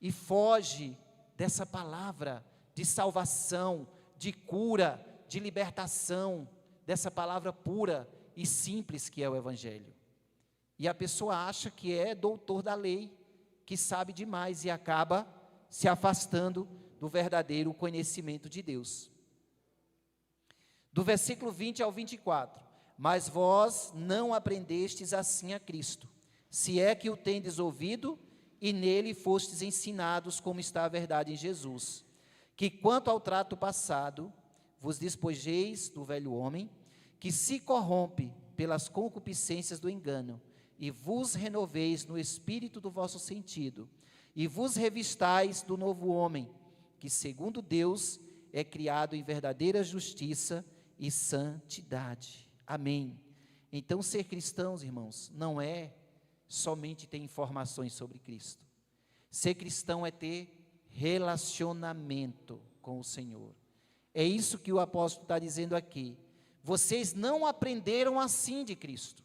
e foge dessa palavra de salvação, de cura, de libertação, dessa palavra pura e simples que é o Evangelho. E a pessoa acha que é doutor da lei, que sabe demais, e acaba se afastando do verdadeiro conhecimento de Deus. Do versículo 20 ao 24: mas vós não aprendestes assim a Cristo, se é que o tendes ouvido e nele fostes ensinados, como está a verdade em Jesus, que quanto ao trato passado, vos despojeis do velho homem, que se corrompe pelas concupiscências do engano, e vos renoveis no espírito do vosso sentido, e vos revistais do novo homem, que segundo Deus é criado em verdadeira justiça e santidade. Amém. Então, ser cristãos, irmãos, não é somente ter informações sobre Cristo. Ser cristão é ter relacionamento com o Senhor. É isso que o apóstolo está dizendo aqui. vocês não aprenderam assim de Cristo.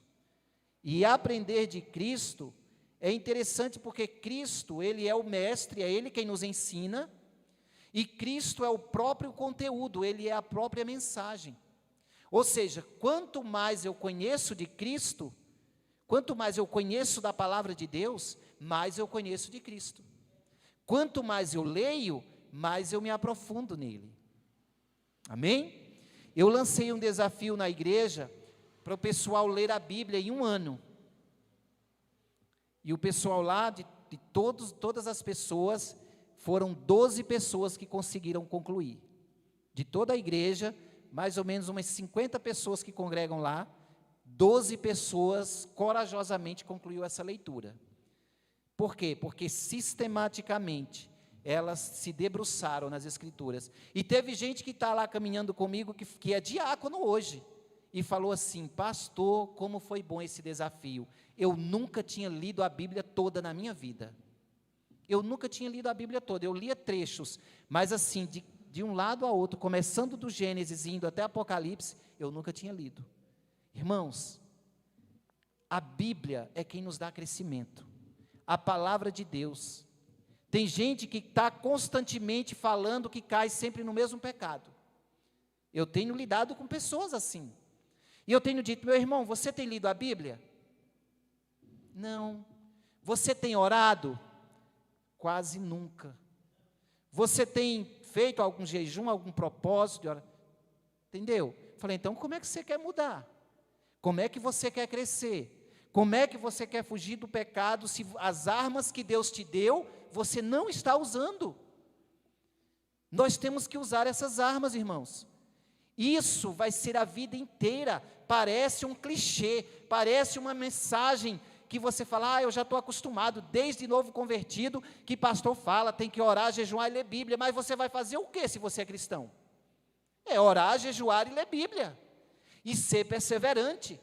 E aprender de Cristo é interessante porque Cristo, Ele é o mestre, é Ele quem nos ensina, e Cristo é o próprio conteúdo, Ele é a própria mensagem. Ou seja, quanto mais eu conheço de Cristo, quanto mais eu conheço da palavra de Deus, mais eu conheço de Cristo. Quanto mais eu leio, mais eu me aprofundo nele. Amém? Eu lancei um desafio na igreja para o pessoal ler a Bíblia em 1 ano. E o pessoal lá, de todas as pessoas, foram 12 pessoas que conseguiram concluir. De toda a igreja, mais ou menos umas 50 pessoas que congregam lá, 12 pessoas corajosamente concluiu essa leitura. Por quê? Porque sistematicamente elas se debruçaram nas Escrituras. E teve gente que está lá caminhando comigo, que é diácono hoje, e falou assim: pastor, como foi bom esse desafio. Eu nunca tinha lido a Bíblia toda na minha vida. Eu nunca tinha lido a Bíblia toda, eu lia trechos, mas assim, de um lado a outro, começando do Gênesis e indo até Apocalipse, eu nunca tinha lido. Irmãos, a Bíblia é quem nos dá crescimento, a palavra de Deus. Tem gente que está constantemente falando que cai sempre no mesmo pecado. Eu tenho lidado com pessoas assim, e eu tenho dito: meu irmão, você tem lido a Bíblia? Não. Você tem orado? Quase nunca. Você tem feito algum jejum, algum propósito de oração? Entendeu? Falei: então como é que você quer mudar? Como é que você quer crescer? Como é que você quer fugir do pecado se as armas que Deus te deu, você não está usando? Nós temos que usar essas armas, irmãos. Isso vai ser a vida inteira. Parece um clichê, parece uma mensagem que você fala: eu já estou acostumado, desde novo convertido, que pastor fala, tem que orar, jejuar e ler Bíblia. Mas você vai fazer o que se você é cristão? É orar, jejuar e ler Bíblia, e ser perseverante,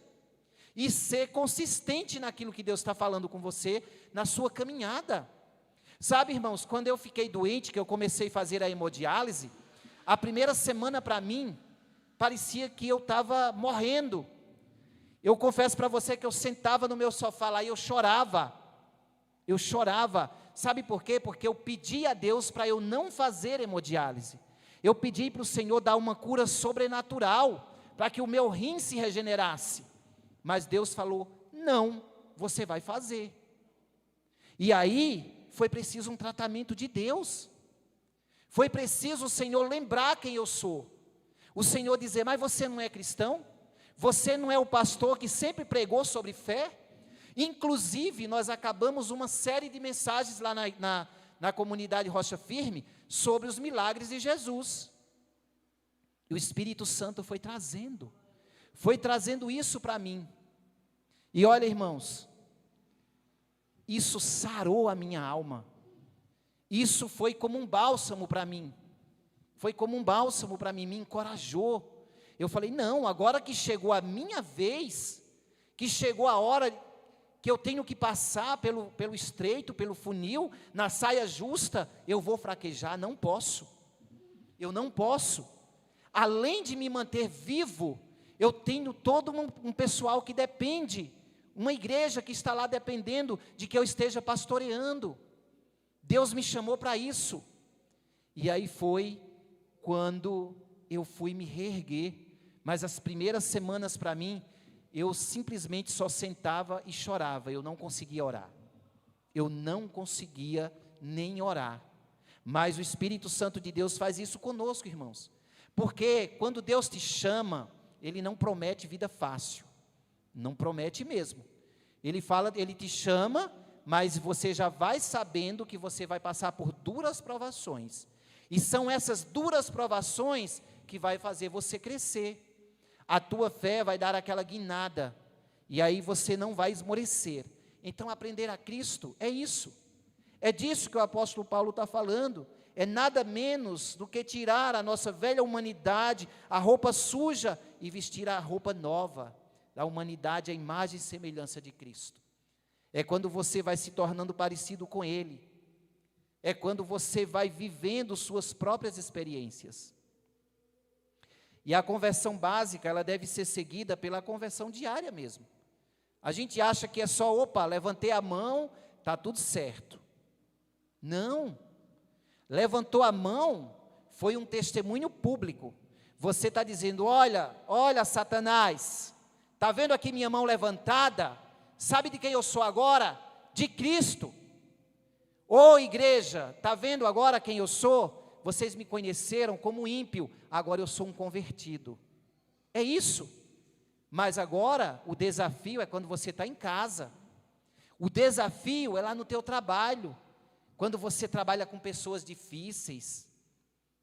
e ser consistente naquilo que Deus está falando com você, na sua caminhada. Sabe, irmãos, quando eu fiquei doente, que eu comecei a fazer a hemodiálise, a primeira semana para mim, parecia que eu estava morrendo. Eu confesso para você que eu sentava no meu sofá lá e eu chorava. Sabe por quê? Porque eu pedi a Deus para eu não fazer hemodiálise. Eu pedi para o Senhor dar uma cura sobrenatural, para que o meu rim se regenerasse. Mas Deus falou: não, você vai fazer. E aí, foi preciso um tratamento de Deus. Foi preciso o Senhor lembrar quem eu sou. O Senhor dizer: mas você não é cristão? Você não é o pastor que sempre pregou sobre fé? Inclusive, nós acabamos uma série de mensagens lá na comunidade Rocha Firme, sobre os milagres de Jesus. E o Espírito Santo foi trazendo isso para mim. E olha, irmãos, isso sarou a minha alma. Isso foi como um bálsamo para mim. Me encorajou. Eu falei: não, agora que chegou a minha vez, que chegou a hora que eu tenho que passar pelo estreito, pelo funil, na saia justa, eu vou fraquejar. Eu não posso. Além de me manter vivo, eu tenho todo um pessoal que depende, uma igreja que está lá dependendo de que eu esteja pastoreando. Deus me chamou para isso. E aí foi quando eu fui me reerguer. Mas as primeiras semanas para mim, eu simplesmente só sentava e chorava. Eu não conseguia orar. Eu não conseguia nem orar. Mas o Espírito Santo de Deus faz isso conosco, irmãos. Porque quando Deus te chama, Ele não promete vida fácil. Não promete mesmo. Ele te chama, mas você já vai sabendo que você vai passar por duras provações. E são essas duras provações que vai fazer você crescer. A tua fé vai dar aquela guinada, e aí você não vai esmorecer. Então, aprender a Cristo é isso. É disso que o apóstolo Paulo está falando. É nada menos do que tirar a nossa velha humanidade, a roupa suja, e vestir a roupa nova, da humanidade, a imagem e semelhança de Cristo. É quando você vai se tornando parecido com Ele. É quando você vai vivendo suas próprias experiências. E a conversão básica, ela deve ser seguida pela conversão diária mesmo. A gente acha que é só, opa, levantei a mão, está tudo certo. Não. Levantou a mão, foi um testemunho público. Você está dizendo, olha, Satanás, está vendo aqui minha mão levantada? Sabe de quem eu sou agora? De Cristo. Ô igreja, está vendo agora quem eu sou? Vocês me conheceram como ímpio, agora eu sou um convertido. É isso. Mas agora, o desafio é quando você está em casa. O desafio é lá no teu trabalho. Quando você trabalha com pessoas difíceis,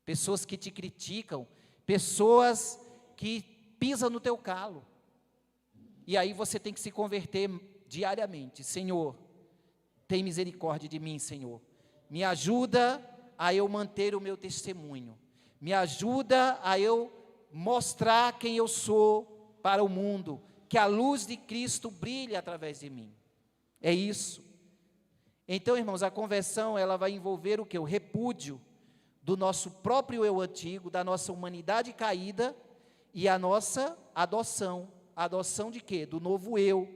pessoas que te criticam, pessoas que pisam no teu calo. E aí você tem que se converter diariamente. Senhor, tem misericórdia de mim, Senhor. Me ajuda a eu manter o meu testemunho. Me ajuda a eu mostrar quem eu sou para o mundo. Que a luz de Cristo brilhe através de mim. É isso. Então, irmãos, a conversão, ela vai envolver o quê? O repúdio do nosso próprio eu antigo, da nossa humanidade caída e a nossa adoção. A adoção de quê? Do novo eu,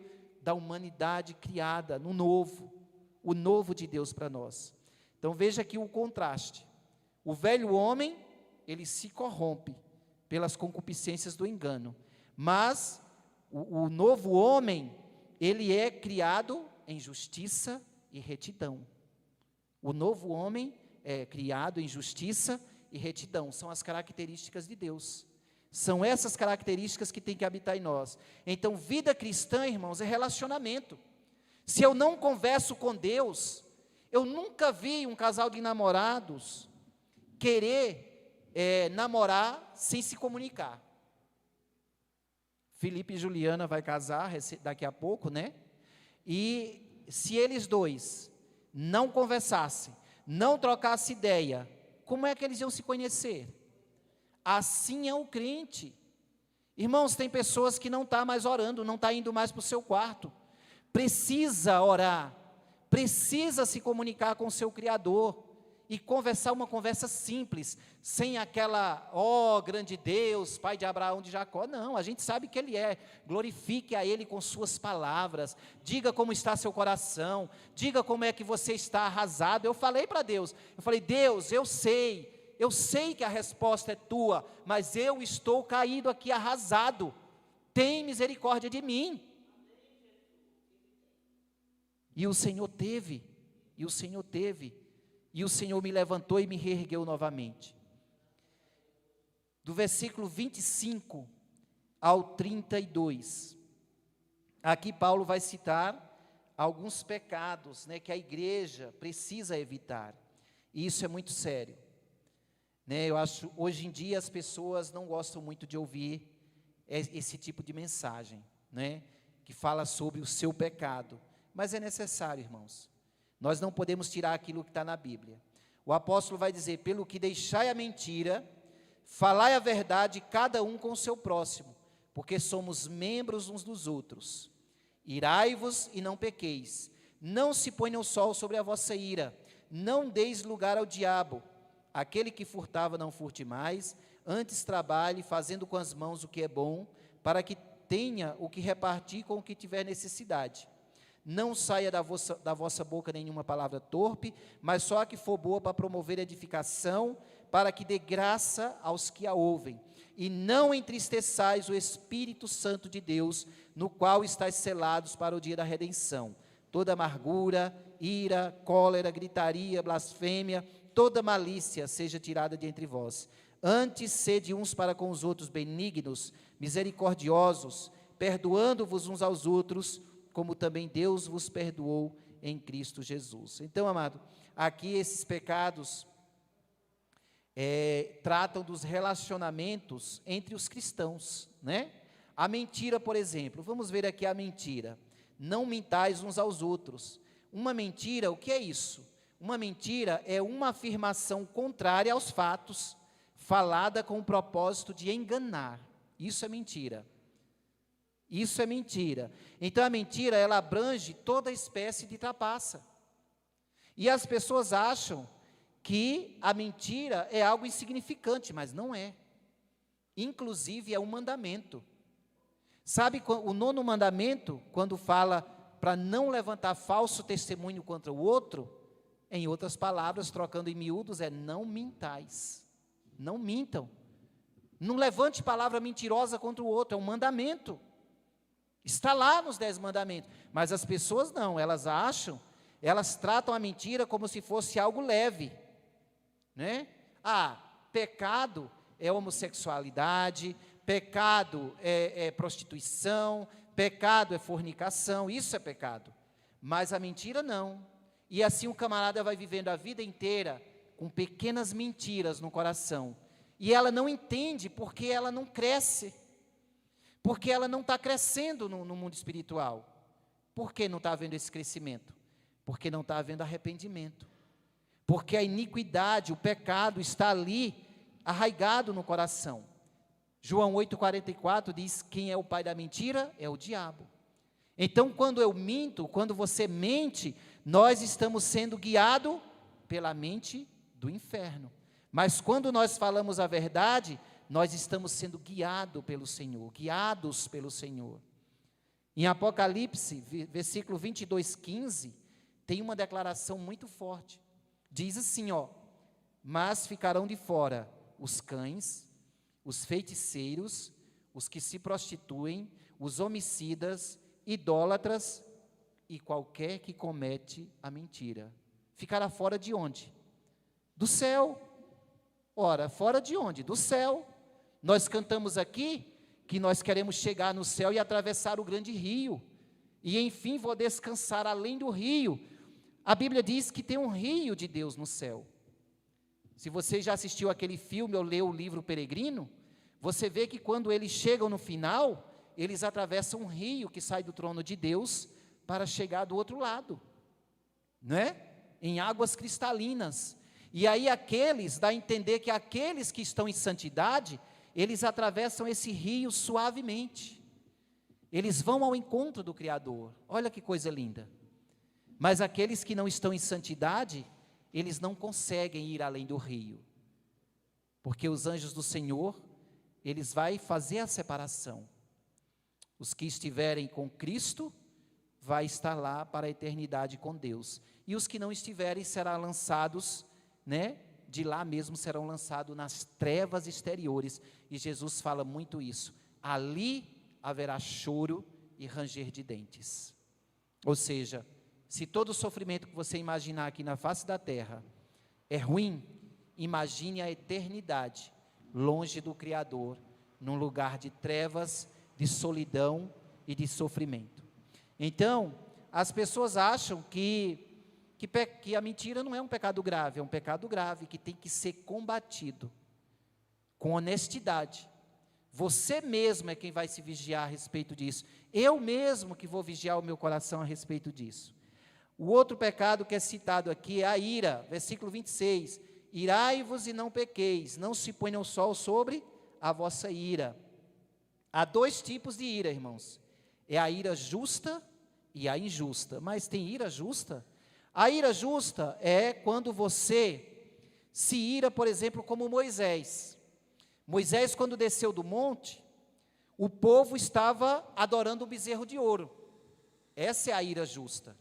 da humanidade criada no novo, o novo de Deus para nós. Então veja aqui o contraste. O velho homem, ele se corrompe pelas concupiscências do engano, mas o novo homem, ele é criado em justiça e retidão. O novo homem é criado em justiça e retidão, são as características de Deus. São essas características que tem que habitar em nós. Então, vida cristã, irmãos, é relacionamento. Se eu não converso com Deus, eu nunca vi um casal de namorados querer namorar sem se comunicar. Felipe e Juliana vai casar daqui a pouco, né? E se eles dois não conversassem, não trocassem ideia, como é que eles iam se conhecer? Assim é o crente. Irmãos, tem pessoas que não estão mais orando, não estão indo mais para o seu quarto. Precisa orar, precisa se comunicar com o seu Criador e conversar uma conversa simples, sem aquela, grande Deus, Pai de Abraão, de Jacó. Não, a gente sabe que Ele é. Glorifique a Ele com suas palavras, diga como está seu coração, diga como é que você está arrasado. Eu falei para Deus, Deus, eu sei que a resposta é tua, mas eu estou caído aqui arrasado, tem misericórdia de mim. E o Senhor teve, e o Senhor me levantou e me reergueu novamente. Do versículo 25 ao 32, aqui Paulo vai citar alguns pecados, né, que a igreja precisa evitar, e isso é muito sério. Eu acho, hoje em dia as pessoas não gostam muito de ouvir esse tipo de mensagem, né, que fala sobre o seu pecado, mas é necessário, irmãos. Nós não podemos tirar aquilo que está na Bíblia. O apóstolo vai dizer, pelo que deixai a mentira, falai a verdade cada um com o seu próximo, porque somos membros uns dos outros. Irai-vos e não pequeis, não se ponha o sol sobre a vossa ira, não deis lugar ao diabo. Aquele que furtava não furte mais, antes trabalhe, fazendo com as mãos o que é bom, para que tenha o que repartir com o que tiver necessidade. Não saia da vossa boca nenhuma palavra torpe, mas só a que for boa para promover edificação, para que dê graça aos que a ouvem. E não entristeçais o Espírito Santo de Deus, no qual estáis selados para o dia da redenção. Toda amargura, ira, cólera, gritaria, blasfêmia, toda malícia seja tirada de entre vós. Antes sede uns para com os outros benignos, misericordiosos, perdoando-vos uns aos outros, como também Deus vos perdoou em Cristo Jesus. Então, amado, aqui esses pecados tratam dos relacionamentos entre os cristãos, né? A mentira, por exemplo, vamos ver aqui a mentira. Não mintais uns aos outros. Uma mentira, o que é isso? Uma mentira é uma afirmação contrária aos fatos, falada com o propósito de enganar. Isso é mentira. Isso é mentira. Então a mentira, ela abrange toda espécie de trapaça. E as pessoas acham que a mentira é algo insignificante, mas não é. Inclusive é um mandamento. Sabe o 9º mandamento, quando fala para não levantar falso testemunho contra o outro, em outras palavras, trocando em miúdos, é não mintais. Não mintam. Não levante palavra mentirosa contra o outro, é um mandamento. Está lá nos 10 mandamentos. Mas as pessoas não, elas tratam a mentira como se fosse algo leve. Né? Pecado é homossexualidade, pecado é prostituição, pecado é fornicação, isso é pecado. Mas a mentira não. E assim o camarada vai vivendo a vida inteira com pequenas mentiras no coração. E ela não entende porque ela não cresce. Porque ela não está crescendo no mundo espiritual. Por que não está havendo esse crescimento? Porque não está havendo arrependimento. Porque a iniquidade, o pecado está ali, arraigado no coração. João 8,44 diz, quem é o pai da mentira? É o diabo. Então, quando eu minto, quando você mente, nós estamos sendo guiados pela mente do inferno. Mas quando nós falamos a verdade, nós estamos sendo guiados pelo Senhor, guiados pelo Senhor. Em Apocalipse, versículo 22:15, tem uma declaração muito forte. Diz assim, mas ficarão de fora os cães, os feiticeiros, os que se prostituem, os homicidas, idólatras e qualquer que comete a mentira. Ficará fora de onde? Do céu. Ora, fora de onde? Do céu. Nós cantamos aqui que nós queremos chegar no céu e atravessar o grande rio. E enfim vou descansar além do rio. A Bíblia diz que tem um rio de Deus no céu. Se você já assistiu aquele filme ou leu o livro Peregrino, você vê que quando eles chegam no final, eles atravessam um rio que sai do trono de Deus para chegar do outro lado, né? Em águas cristalinas. E aí dá a entender que aqueles que estão em santidade, eles atravessam esse rio suavemente. Eles vão ao encontro do Criador. Olha que coisa linda. Mas aqueles que não estão em santidade, eles não conseguem ir além do rio. Porque os anjos do Senhor, eles vão fazer a separação. Os que estiverem com Cristo, vai estar lá para a eternidade com Deus. E os que não estiverem, serão lançados, de lá mesmo serão lançados nas trevas exteriores. E Jesus fala muito isso. Ali haverá choro e ranger de dentes. Ou seja, se todo o sofrimento que você imaginar aqui na face da terra é ruim, imagine a eternidade, longe do Criador, num lugar de trevas, de solidão e de sofrimento. Então, as pessoas acham que a mentira não é um pecado grave, é um pecado grave que tem que ser combatido com honestidade. Você mesmo é quem vai se vigiar a respeito disso. Eu mesmo que vou vigiar o meu coração a respeito disso. O outro pecado que é citado aqui é a ira, versículo 26. Irai-vos e não pequeis, não se ponha o sol sobre a vossa ira. Há 2 tipos de ira, irmãos. É a ira justa e a injusta. Mas tem ira justa? A ira justa é quando você se ira, por exemplo, como Moisés. Moisés, quando desceu do monte, o povo estava adorando o bezerro de ouro. Essa é a ira justa.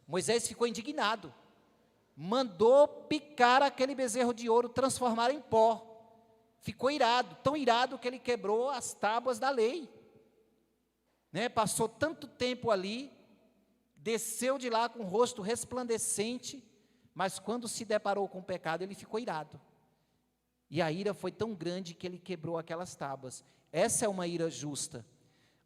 Moisés ficou indignado. Mandou picar aquele bezerro de ouro, transformar em pó. Ficou irado, tão irado que ele quebrou as tábuas da lei. Passou tanto tempo ali, desceu de lá com o rosto resplandecente, mas quando se deparou com o pecado, ele ficou irado. E a ira foi tão grande que ele quebrou aquelas tábuas. Essa é uma ira justa.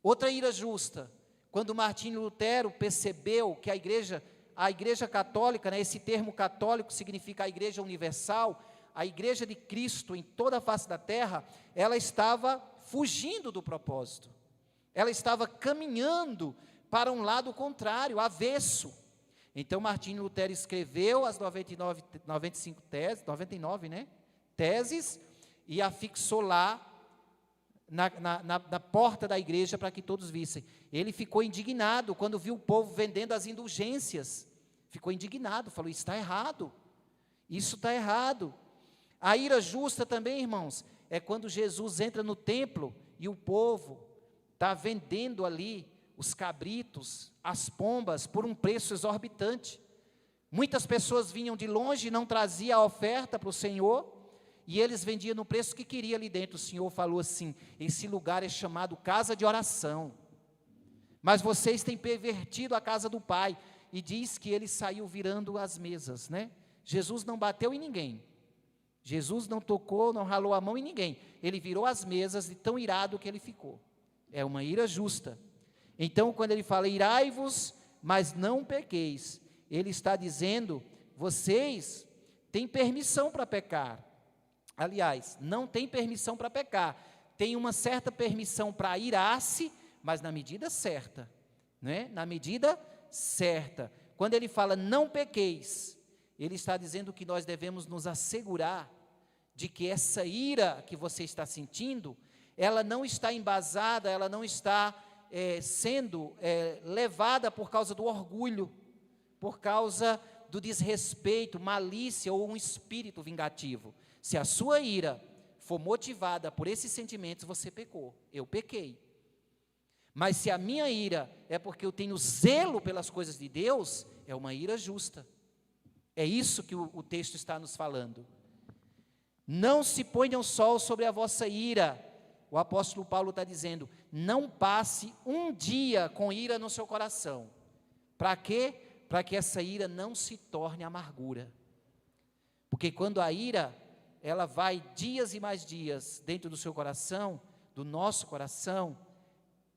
Outra ira justa, quando Martinho Lutero percebeu que a igreja católica, esse termo católico significa a igreja universal, a igreja de Cristo em toda a face da terra, ela estava fugindo do propósito. Ela estava caminhando para um lado contrário, avesso. Então Martinho Lutero escreveu as 99 teses, e afixou lá na porta da igreja para que todos vissem. Ele ficou indignado quando viu o povo vendendo as indulgências. Ficou indignado, falou, isso está errado. Isso está errado. A ira justa também, irmãos, é quando Jesus entra no templo e o povo está vendendo ali os cabritos, as pombas, por um preço exorbitante. Muitas pessoas vinham de longe e não traziam a oferta para o Senhor, e eles vendiam no preço que queria ali dentro. O Senhor falou assim: esse lugar é chamado casa de oração, mas vocês têm pervertido a casa do Pai. E diz que ele saiu virando as mesas, né? Jesus não bateu em ninguém, Jesus não tocou, não ralou a mão em ninguém, ele virou as mesas de tão irado que ele ficou. É uma ira justa. Então, quando ele fala irai-vos, mas não pequeis, ele está dizendo: vocês têm permissão para pecar. Aliás, não tem permissão para pecar, tem uma certa permissão para irar-se, mas na medida certa, né? Na medida certa. Quando ele fala não pequeis, ele está dizendo que nós devemos nos assegurar de que essa ira que você está sentindo, ela não está embasada, ela não está sendo levada por causa do orgulho, por causa do desrespeito, malícia ou um espírito vingativo. Se a sua ira for motivada por esses sentimentos, você pecou. Eu pequei. Mas se a minha ira é porque eu tenho zelo pelas coisas de Deus, é uma ira justa. É isso que o texto está nos falando. Não se ponha o sol sobre a vossa ira. O apóstolo Paulo está dizendo: não passe um dia com ira no seu coração. Para quê? Para que essa ira não se torne amargura. Porque quando a ira, ela vai dias e mais dias dentro do seu coração, do nosso coração,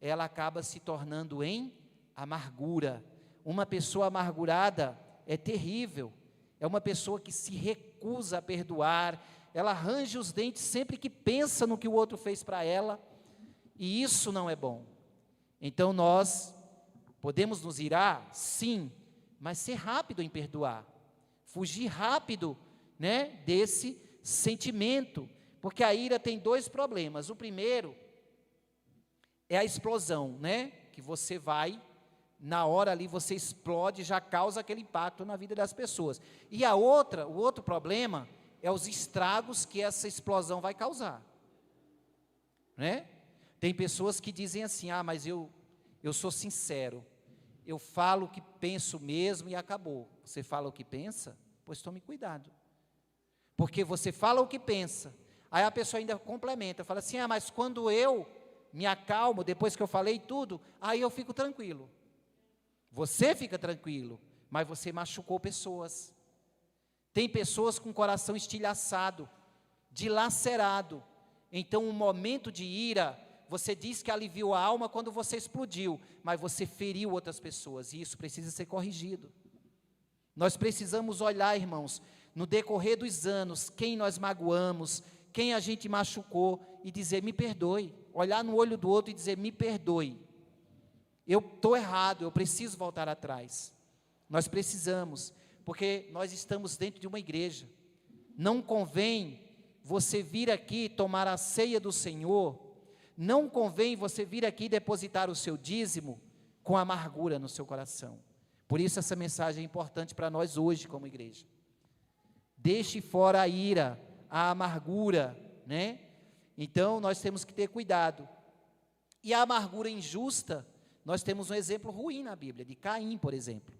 ela acaba se tornando em amargura. Uma pessoa amargurada é terrível, é uma pessoa que se recusa a perdoar, ela arranja os dentes sempre que pensa no que o outro fez para ela, e isso não é bom. Então nós podemos nos irar, sim, mas ser rápido em perdoar, fugir rápido, né, desse sentimento, porque a ira tem dois problemas. O primeiro é a explosão, né? Que você vai, na hora ali você explode, já causa aquele impacto na vida das pessoas. E o outro problema é os estragos que essa explosão vai causar, né? Tem pessoas que dizem assim: mas eu sou sincero, eu falo o que penso mesmo e acabou. Você fala o que pensa? Pois tome cuidado, porque você fala o que pensa, aí a pessoa ainda complementa, fala assim: mas quando eu me acalmo, depois que eu falei tudo, aí eu fico tranquilo. Você fica tranquilo, mas você machucou pessoas. Tem pessoas com o coração estilhaçado, dilacerado. Então, um momento de ira, você diz que aliviou a alma quando você explodiu, mas você feriu outras pessoas, e isso precisa ser corrigido. Nós precisamos olhar, irmãos, no decorrer dos anos, quem nós magoamos, quem a gente machucou, e dizer: me perdoe. Olhar no olho do outro e dizer: me perdoe, eu estou errado, eu preciso voltar atrás. Nós precisamos, porque nós estamos dentro de uma igreja. Não convém você vir aqui tomar a ceia do Senhor, não convém você vir aqui depositar o seu dízimo com amargura no seu coração. Por isso essa mensagem é importante para nós hoje como igreja. Deixe fora a ira, a amargura, né? Então nós temos que ter cuidado. E a amargura injusta, nós temos um exemplo ruim na Bíblia, de Caim, por exemplo.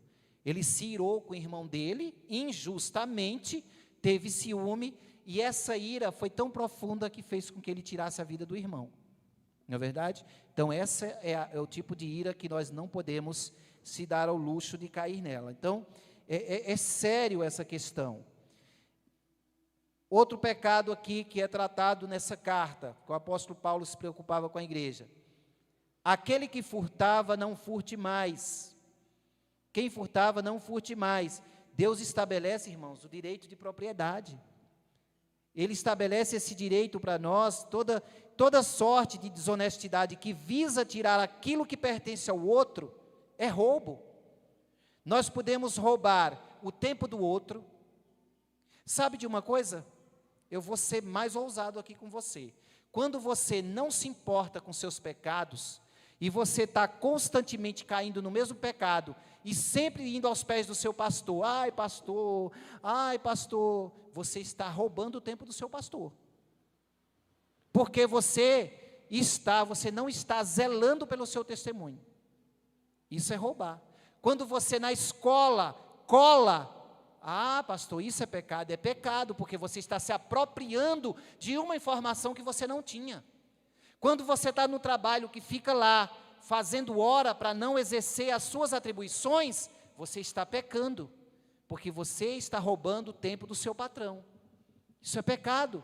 Ele se irou com o irmão dele, injustamente, teve ciúme, e essa ira foi tão profunda que fez com que ele tirasse a vida do irmão. Não é verdade? Então essa é o tipo de ira que nós não podemos se dar ao luxo de cair nela. Então é sério essa questão. Outro pecado aqui que é tratado nessa carta, que o apóstolo Paulo se preocupava com a igreja: aquele que furtava, não furte mais. Quem furtava, não furte mais. Deus estabelece, irmãos, o direito de propriedade. Ele estabelece esse direito para nós. Toda sorte de desonestidade que visa tirar aquilo que pertence ao outro é roubo. Nós podemos roubar o tempo do outro. Sabe de uma coisa? Eu vou ser mais ousado aqui com você. Quando você não se importa com seus pecados, e você está constantemente caindo no mesmo pecado, e sempre indo aos pés do seu pastor: ai pastor, você está roubando o tempo do seu pastor. porque você não está zelando pelo seu testemunho. Isso é roubar. Quando você na escola cola, pastor, isso é pecado, porque você está se apropriando de uma informação que você não tinha. Quando você está no trabalho que fica lá, fazendo hora para não exercer as suas atribuições, você está pecando, porque você está roubando o tempo do seu patrão. Isso é pecado.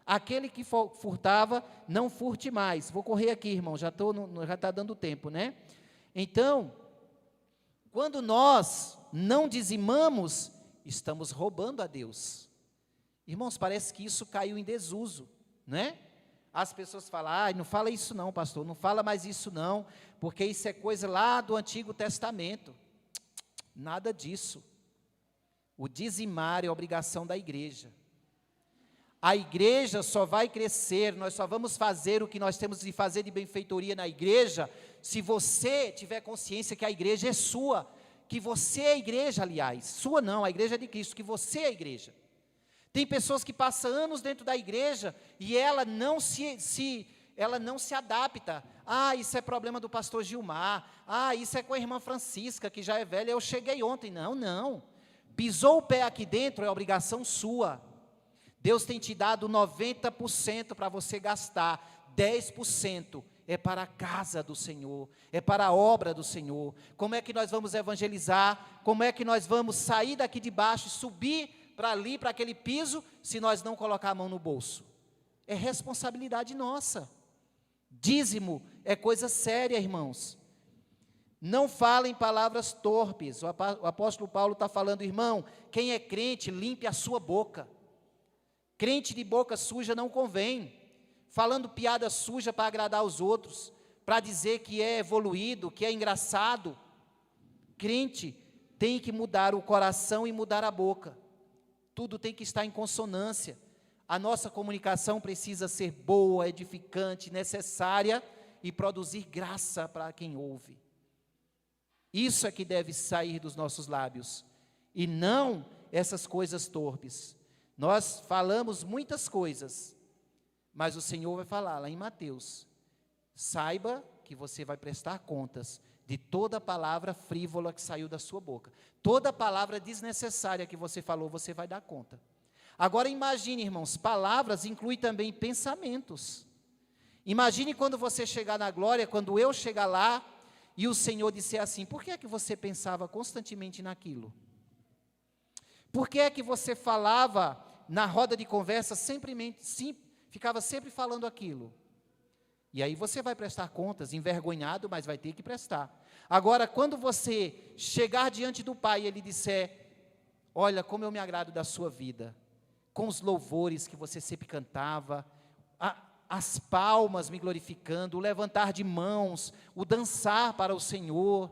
Aquele que furtava, não furte mais. Vou correr aqui, irmão, já está dando tempo, né? Então, quando nós não dizimamos, estamos roubando a Deus. Irmãos, parece que isso caiu em desuso, né? As pessoas falam, não fala isso não, pastor, não fala mais isso não, porque isso é coisa lá do Antigo Testamento. Nada disso. O dizimar é obrigação da igreja. A igreja só vai crescer, nós só vamos fazer o que nós temos de fazer de benfeitoria na igreja, se você tiver consciência que a igreja é sua, que você é a igreja, aliás, sua não, a igreja é de Cristo, que você é a igreja. Tem pessoas que passam anos dentro da igreja e ela não se adapta. Isso é problema do pastor Gilmar. Isso é com a irmã Francisca, que já é velha, eu cheguei ontem. Não. Pisou o pé aqui dentro, é obrigação sua. Deus tem te dado 90% para você gastar, 10% é para a casa do Senhor, é para a obra do Senhor. Como é que nós vamos evangelizar? Como é que nós vamos sair daqui de baixo e subir para ali, para aquele piso, se nós não colocar a mão no bolso? É responsabilidade nossa. Dízimo é coisa séria, irmãos. Não falem palavras torpes. O apóstolo Paulo está falando, irmão, quem é crente, limpe a sua boca. Crente de boca suja não convém, falando piada suja para agradar os outros, para dizer que é evoluído, que é engraçado. Crente tem que mudar o coração e mudar a boca. Tudo tem que estar em consonância. A nossa comunicação precisa ser boa, edificante, necessária e produzir graça para quem ouve. Isso é que deve sair dos nossos lábios, e não essas coisas torpes. Nós falamos muitas coisas, mas o Senhor vai falar lá em Mateus, saiba que você vai prestar contas de toda palavra frívola que saiu da sua boca. Toda palavra desnecessária que você falou, você vai dar conta. Agora imagine, irmãos, palavras incluem também pensamentos. Imagine quando você chegar na glória, quando eu chegar lá, e o Senhor disser assim, por que é que você pensava constantemente naquilo? Por que é que você falava na roda de conversa, ficava sempre falando aquilo? E aí você vai prestar contas, envergonhado, mas vai ter que prestar. Agora, quando você chegar diante do Pai e Ele disser, olha como eu me agrado da sua vida, com os louvores que você sempre cantava, as palmas me glorificando, o levantar de mãos, o dançar para o Senhor,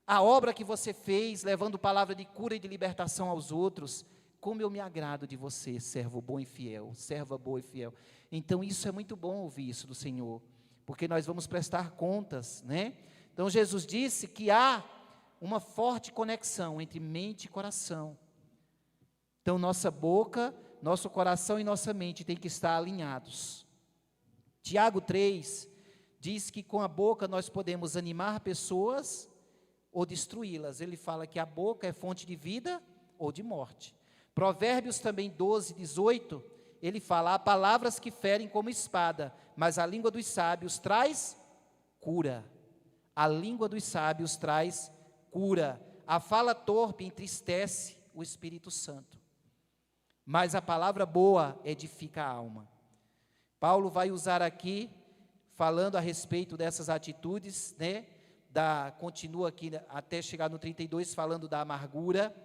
a obra que você fez, levando palavra de cura e de libertação aos outros, como eu me agrado de você, servo bom e fiel, serva boa e fiel. Então isso é muito bom ouvir isso do Senhor, porque nós vamos prestar contas, né? Então Jesus disse que há uma forte conexão entre mente e coração. Então nossa boca, nosso coração e nossa mente têm que estar alinhados. Tiago 3 diz que com a boca nós podemos animar pessoas ou destruí-las. Ele fala que a boca é fonte de vida ou de morte. Provérbios também 12, 18, ele fala, há palavras que ferem como espada, mas a língua dos sábios traz cura. A língua dos sábios traz cura. A fala torpe entristece o Espírito Santo, mas a palavra boa edifica a alma. Paulo vai usar aqui, falando a respeito dessas atitudes, né? Continua aqui até chegar no 32, falando da amargura,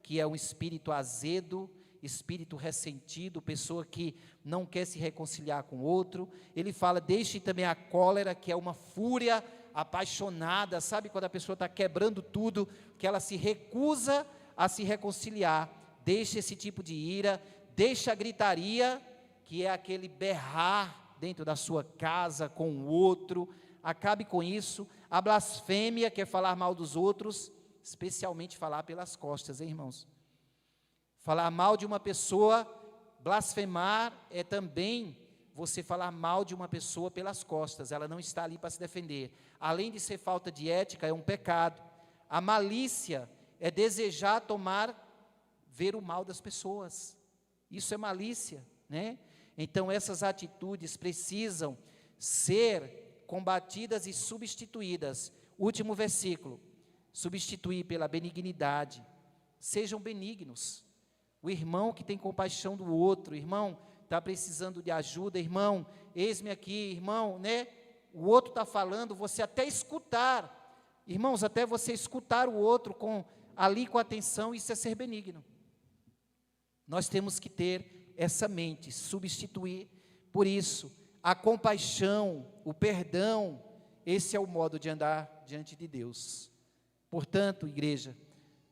que é um espírito azedo, espírito ressentido, pessoa que não quer se reconciliar com o outro. Ele fala, deixe também a cólera, que é uma fúria apaixonada, sabe quando a pessoa está quebrando tudo, que ela se recusa a se reconciliar. Deixe esse tipo de ira, deixe a gritaria, que é aquele berrar dentro da sua casa com o outro, acabe com isso. A blasfêmia, que é falar mal dos outros, especialmente falar pelas costas, hein, irmãos? Falar mal de uma pessoa, blasfemar é também você falar mal de uma pessoa pelas costas, ela não está ali para se defender. Além de ser falta de ética, é um pecado. A malícia é desejar ver o mal das pessoas. Isso é malícia, né? Então, essas atitudes precisam ser combatidas e substituídas. Último versículo, substituir pela benignidade. Sejam benignos. O irmão que tem compaixão do outro, irmão, está precisando de ajuda, irmão, eis-me aqui, irmão, né? O outro está falando, você até escutar, irmãos, até você escutar o outro ali com atenção, isso é ser benigno. Nós temos que ter essa mente, substituir por isso, a compaixão, o perdão, esse é o modo de andar diante de Deus. Portanto, igreja,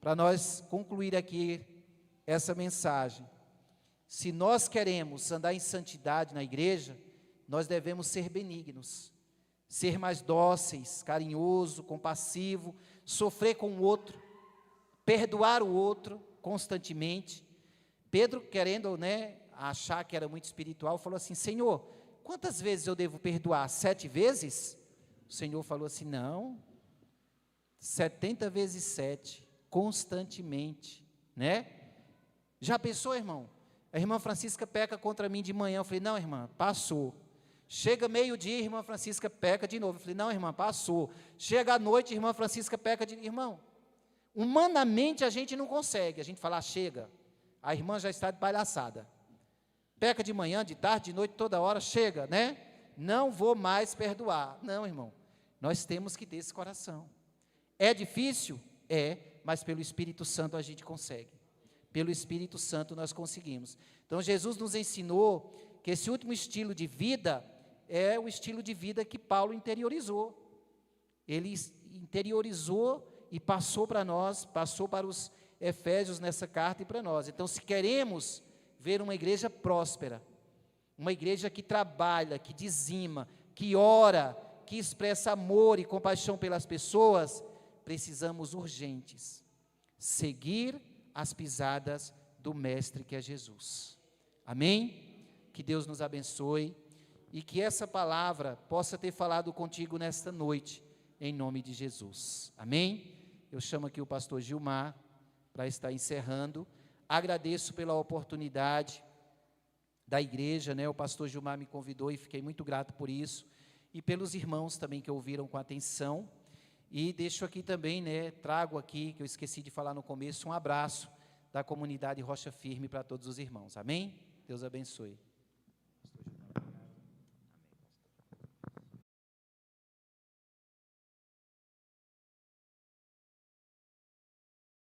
para nós concluir aqui essa mensagem, se nós queremos andar em santidade na igreja, nós devemos ser benignos, ser mais dóceis, carinhoso, compassivo, sofrer com o outro, perdoar o outro constantemente. Pedro, querendo, achar que era muito espiritual, falou assim: Senhor, quantas vezes eu devo perdoar? 7 vezes? O Senhor falou assim: não, 70 vezes 7, constantemente, né? Já pensou, irmão? A irmã Francisca peca contra mim de manhã. Eu falei: não, irmã, passou. Chega meio-dia, irmã Francisca peca de novo. Eu falei: não, irmã, passou. Chega à noite, irmã Francisca peca de novo. Irmão, humanamente a gente não consegue. A gente fala: chega. A irmã já está de palhaçada. Peca de manhã, de tarde, de noite, toda hora, chega, né? Não vou mais perdoar. Não, irmão, nós temos que ter esse coração. É difícil? É, mas pelo Espírito Santo a gente consegue. Pelo Espírito Santo nós conseguimos. Então, Jesus nos ensinou que esse último estilo de vida é o estilo de vida que Paulo interiorizou. Ele interiorizou e passou para nós, passou para os Efésios nessa carta e para nós. Então, se queremos ver uma igreja próspera, uma igreja que trabalha, que dizima, que ora, que expressa amor e compaixão pelas pessoas, precisamos urgentes seguir as pisadas do Mestre que é Jesus. Amém? Que Deus nos abençoe e que essa palavra possa ter falado contigo nesta noite, em nome de Jesus. Amém? Eu chamo aqui o pastor Gilmar para estar encerrando. Agradeço pela oportunidade da igreja, o pastor Gilmar me convidou e fiquei muito grato por isso, e pelos irmãos também que ouviram com atenção, e deixo aqui também, trago aqui, que eu esqueci de falar no começo, um abraço da comunidade Rocha Firme para todos os irmãos, amém? Deus abençoe.